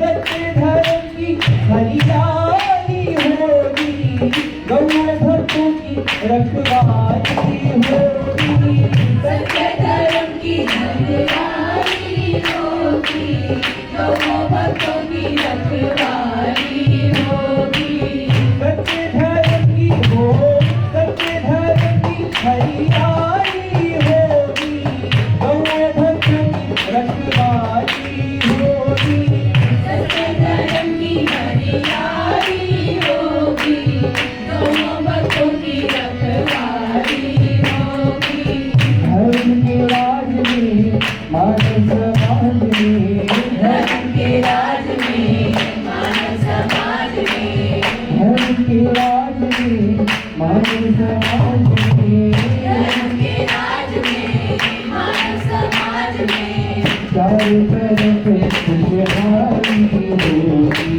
सत्य धर्म की हरियाली होगी गौ भक्तों की रखवाली होगी सत्य धर्म की हरियाली होगी गौ भक्तों की रखवाली होगी सत्य धर्म की सत्य धर्म की हरियाली होगी गौ भक्तों की रखवाली होगी सत्य धर्म की हरियाली होगी गौ भक्तों की रखवाली होगी धर्म के राज में मानव समाज में धर्म के राज में मानव समाज में धर्म के राज में मानव समाज में धर्म के राज में मानव समाज में चारों तरफ खुशहाली होगी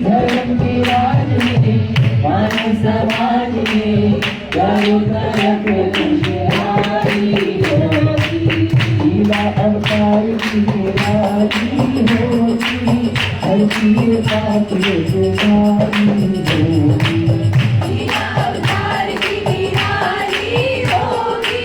धर्म के राज में मानव समाज में चारों तरफ खुशहाली होगी लीला अवतार की निराली होगी धरती पापियों से भारी होगी लीला अवतार की निराली होगी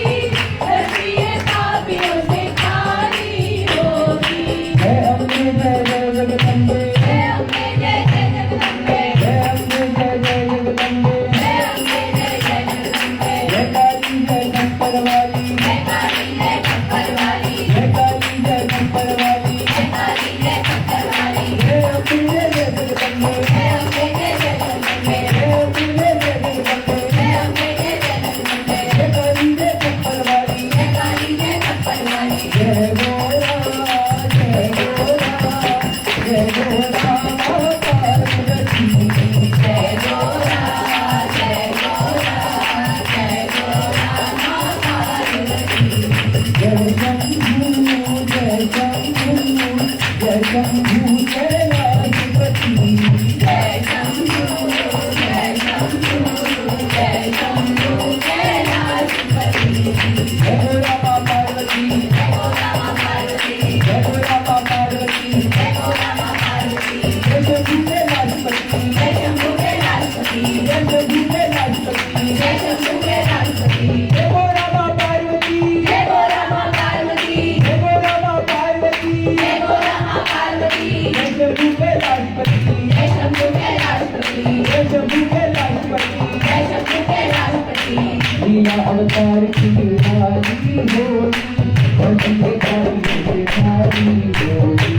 धरती पापियों से खाली होगी है अम्बे जय जय जगदम्बे जय अम्बे जय जय जगदम्बे जय अम्बे जय जय जगदम्बे जय अम्बे जय जय जगदम्बे जय काली जय शंकर वाली जय काली जय खप्पर वाली जय काली जय शंकर वाली जय काली जय खप्पर वाली जय अम्बे जय जय जगदम्बे जय अम्बे जय जय जगदम्बे जय अम्बे जय जय जगदम्बे जय अम्बे जय जय जगदम्बे जय काली जय शंकर वाली जय काली जय खप्पर वाली जय गोरा जय गोरा जय गोरा पार्वती जय गोरा जय गोरा जय गोरा माँ पार्वती जय शंभू जय शंभू जय शंभू कैलाशपति जय शंभू जय शंभू जय शंभू कैलाशपति जय गोरा माँ पार्वती जय गोरा माँ पार्वती जय गोरा माँ पार्वती जय गोरा माँ पार्वती जय शंभू कैलाशपति जय शंभू कैलाशपति जय शंभू कैलाशपति जय शंभू कैलाशपति जय गोरा माँ पार्वती जय गोरा माँ पार्वती जय गोरा माँ पार्वती जय गोरा माँ पार्वती जय शंभू कैलाशपति जय शंभू कैलाशपति जय शंभू कैलाशपति जय शंभू कैलाशपति लीला अवतार की निराली होगी धरती के भारी से भारी होगी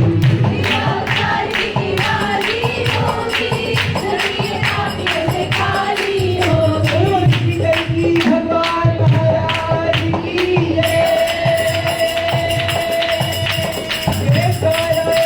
लीला अवतार की निराली होगी धरती पापियों से खाली होगी कलकी भगवान महाराज की जय जय काला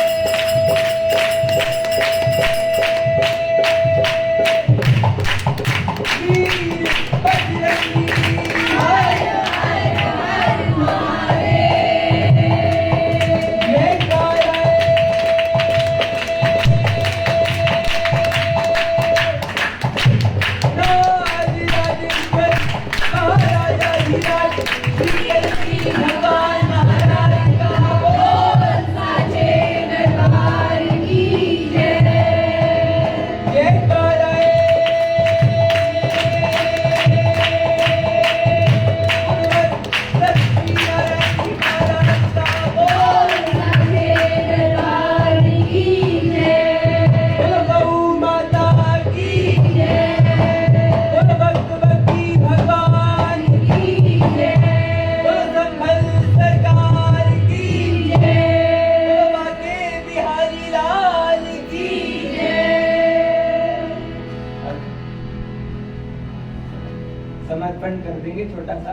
समर्पण कर देंगे छोटा सा।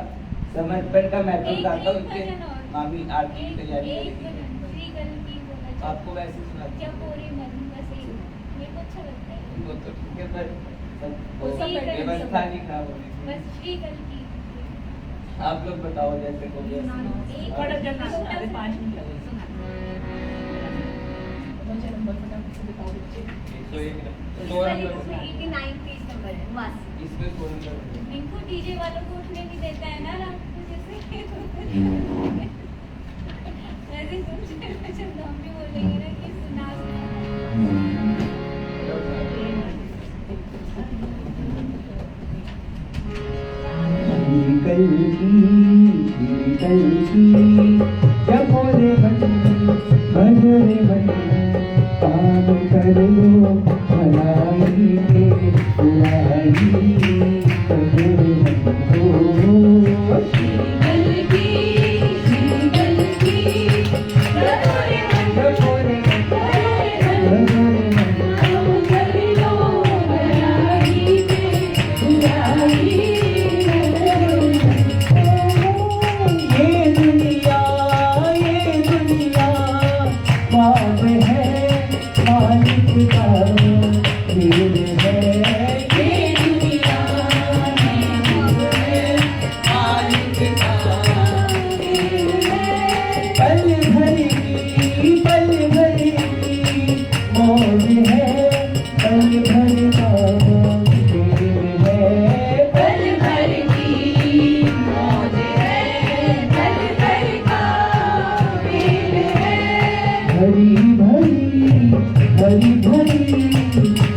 समर्पण का मैं तो बताता हूँ कि भजन और। मामी आरती की तैयारी एक करेगी। भजन श्री कल की बोला जाए। आपको वैसे सुना क्या पूरे मन बस एक मेरे को अच्छा लगता है। वो तो ठीक है, पर वो सब व्यवस्था नहीं खराब होनी चाहिए। बस श्री कल की आप लोग बताओ जैसे को भी एक बड़ा जन छोटा सा- 5 मिनट लगे। मुझे नंबर फटाफट से बताओ बच्चे। 101 इसमें 89 पेज नंबर है मस्त। इसमें 16 नंबर। रिंकू डीजे वालों को उठने नहीं देता है ना रात को जैसे ऐसे कुछ हम भी बोलेंगे ना कि सुना कल की जब बोले भजरे बन काम कर लो भलाई के बुराई भजरे बन कल की भजोरे मन भजोरे मन काम कर लो भलाई के बुराई ये दुनिया माल है मालिक का खेल है ये दुनिया मालिक का पल भर की मौज है पल भर का खेल है पल भर की मौज है पल भर का खेल है भरी भरी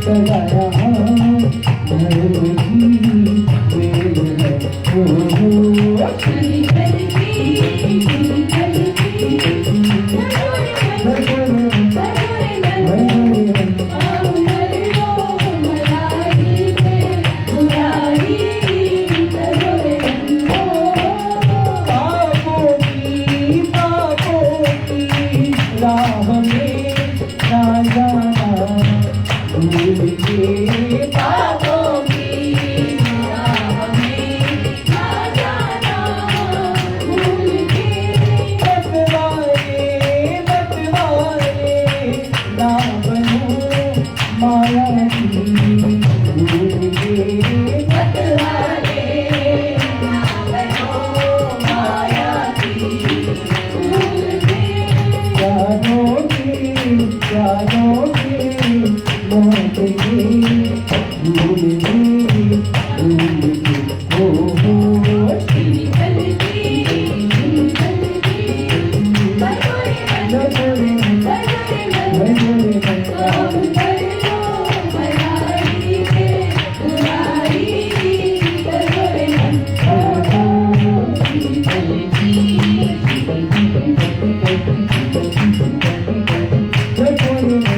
सदा भर की खेल है कल की भजोरे मन काम कर लो भलाई के बुराई भजोरे मन पापों की राह में ना जाना भूल के पापों की राह में ना जाना भूल के बतवाए ना बनो माया की भूल के बतवारे ना बनो माया की भूल के जानोगे मौत के भूल के हो कल की भजोरे मन भजोरे मन काम कर लो भलाई के बुराई भजोरे मन भजोरे मन भजोरे मन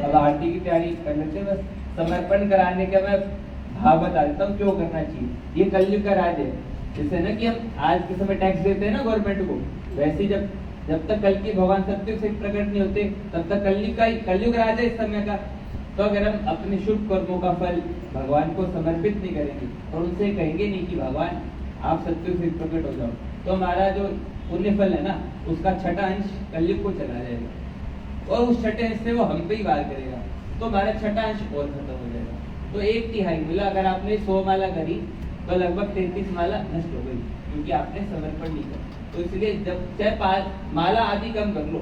अब आरती की तैयारी कर लेते हैं। बस समर्पण कराने का मैं भाव बता देता हूँ क्यों करना चाहिए। ये कलयुग का राज है। जैसे ना कि हम आज के समय टैक्स देते हैं ना गवर्नमेंट को, वैसे जब तक कल की भगवान सत्य से प्रकट नहीं होते तब तक कलयुग राज है इस समय का। तो अगर हम अपने शुभ कर्मों का फल भगवान को समर्पित नहीं करेंगे और उनसे कहेंगे नहीं कि भगवान आप सत्य से प्रकट हो जाओ, तो हमारा जो पुण्य फल है ना उसका छठा अंश कलयुग को चला जाएगा और उस छठे अंश से वो हम पे ही वार करेगा, तो हमारा छठा अंश और खत्म हो जाएगा। तो 1/3 मिला। अगर आपने 100 माला करी तो लगभग 33 माला नष्ट हो गई क्योंकि आपने समर्पण नहीं किया। तो इसलिए जब चाहे माला आदि कम कर लो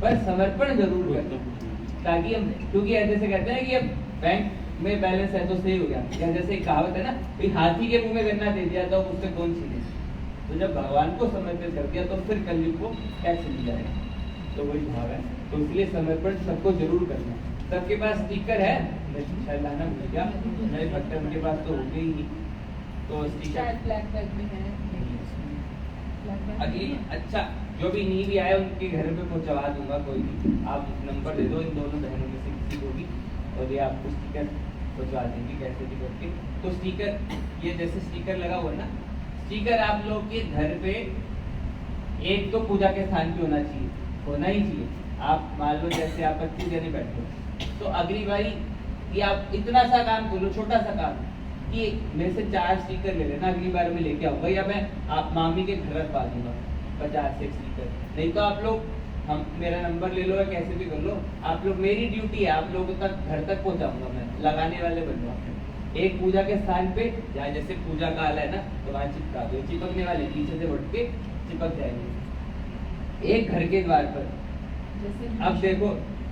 पर समर्पण जरूर कर दो, ताकि हम, क्योंकि जैसे कहते हैं कि अब बैंक में बैलेंस है तो सही हो गया, या जैसे कहावत है ना कि हाथी के मुंह में गन्ना दे दिया तो उससे कौन छीने। तो जब भगवान को समर्पित कर दिया तो फिर कलयुग को कैसे मिल जाएगा। तो वही भाव है। तो इसलिए समर्पण सबको जरूर करना। सबके पास स्टिकर है, शायद लाना भूल गया, मेरे भक्तों के पास तो हो गई ही। तो स्टिकर शायद ब्लैक बैग में है। अगली, अच्छा जो भी नहीं भी आए उनके घर पे पहुंचवा दूंगा, कोई नहीं। आप नंबर दे दो इन दोनों बहनों में से किसी को भी और ये आपको स्टिकर पहुंचा देंगे कैसे भी करके। तो स्टिकर, ये जैसे स्टिकर लगा हुआ ना, स्टिकर आप लोग के घर पे एक तो पूजा के स्थान पे होना चाहिए, होना ही चाहिए। आप मान लो जैसे आप 25 जने बैठे हो, तो अगली बारी कि आप इतना सा काम कर लो, छोटा सा काम कि मेरे से 4 स्टिकर ले लेना, अगली बार में लेके आऊंगा, या मैं आप मामी के घर रखवा दूंगा 50 से स्टिकर। नहीं तो आप लोग हम मेरा नंबर ले लो या कैसे भी कर लो, आप लोग, मेरी ड्यूटी है आप लोगों तक घर तक पहुंचाऊंगा, मैं लगाने वाले बन जाऊंगा। एक पूजा के स्थान पे जहाँ जैसे पूजा का आला है ना, तो वहाँ चिपका दो, चिपकने वाले पीछे से उठ के चिपक जाएंगे। एक घर के द्वार पर, अब देखो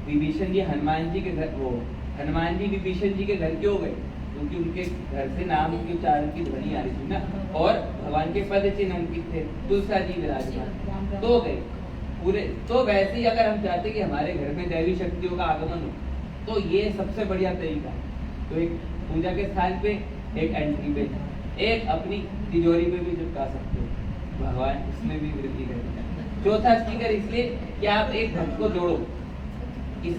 विभीषण जी हनुमान जी के घर, वो हनुमान जी विभीषण जी के घर क्यों गए? क्योंकि उनके घर से नाम के उच्चारण की ध्वनि आ रही थी ना, और भगवान के पद चिन्ह अंकित थे, तुलसा जी विराजमान, तो गए पूरे। तो वैसे ही अगर हम चाहते कि हमारे घर में दैवी शक्तियों का आगमन हो, तो ये सबसे बढ़िया तरीका है। तो एक पूजा के स्थान पे, एक एंट्री पे, एक अपनी तिजोरी पे भी चिपका सकते हो, भगवान इसमें भी वृद्धि करेंगे। चौथा स्टिकर इसलिए कि आप एक भक्त को जोड़ो इस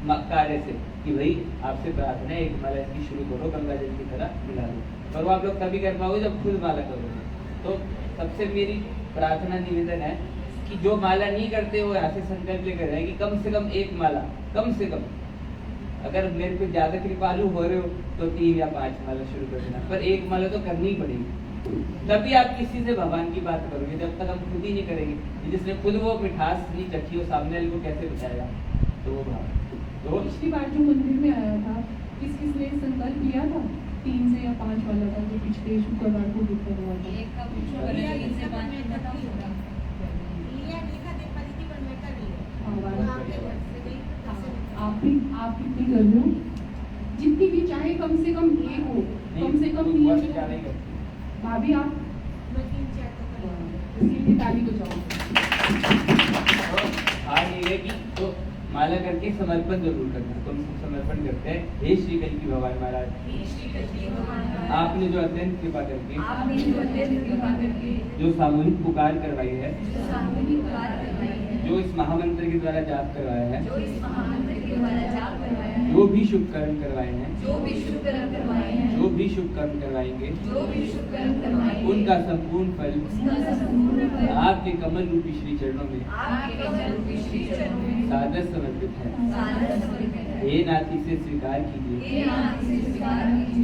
कार्य से, कि भाई आपसे प्रार्थना है, एक माला इसकी शुरू करो, गंगा जल की तरह मिला दो। पर वो आप लोग तभी कर पाओगे जब खुद माला करोगे। तो सबसे मेरी प्रार्थना निवेदन है कि जो माला नहीं करते वो यहाँ से संकल्प लेकर जाए कि कम से कम एक माला, कम से कम, अगर मेरे को ज्यादा कृपालु हो रहे हो तो 3 या 5 माला शुरू कर देना, पर एक माला तो करनी ही पड़ेगी। तभी आप किसी से भगवान की बात करोगे, जब तक हम खुद ही नहीं करेंगे। जिसने खुद वो मिठास नहीं चखी, वो सामने वाले को कैसे बताएगा? तो वो भाव, तो पिछली बार जो मंदिर में आया था, किसने संकल्प लिया था 3 से या 5 वाला था, जो पिछले शुक्रवार को बुक करवा था? एक का शुक्रवार 3 से 5 में खत्म होगा। आप कितनी कर रहे हो? जितनी भी चाहे, कम से कम एक हो, कम से कम 3 हो। भाभी आप इसलिए ताली बजाओ। ये कि तो माला करके समर्पण जरूर करना। तो हम समर्पण करते हैं, हे श्री कल्की भगवान महाराज, आपने जो अत्यंत कृपा करके जो सामूहिक पुकार करवाई है, जो इस महामंत्र के द्वारा जाप करवाया है, जो भी शुभ कर्म करवाए हैं, जो भी शुभ कर्म करवाएंगे, उनका संपूर्ण फल आपके कमल रूपी श्री चरणों में सादर समर्पित है। हे नाथ इसे स्वीकार कीजिए,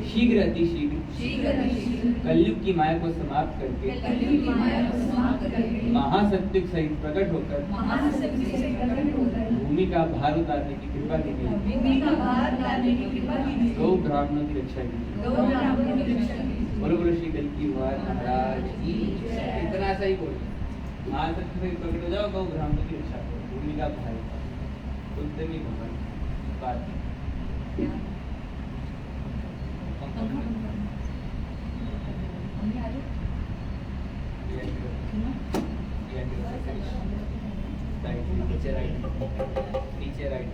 शीघ्र अतिशीघ्र कलयुग की माया को समाप्त करके महासत्युग सहित प्रकट होकर भूमि का भार उतारने की कृपा कीजिए। गौ ब्राह्मणों की रक्षा कीजिए। बोलो बोलो श्री कल्की भगवान महाराज की। इतना सा ही बोलो, महासत्युग सहित प्रकट हो जाओ, गौ ब्राह्मणों की रक्षा करो, भूमि का भार उद्यमी भगवान बात। नीचे राइट, नीचे राइट।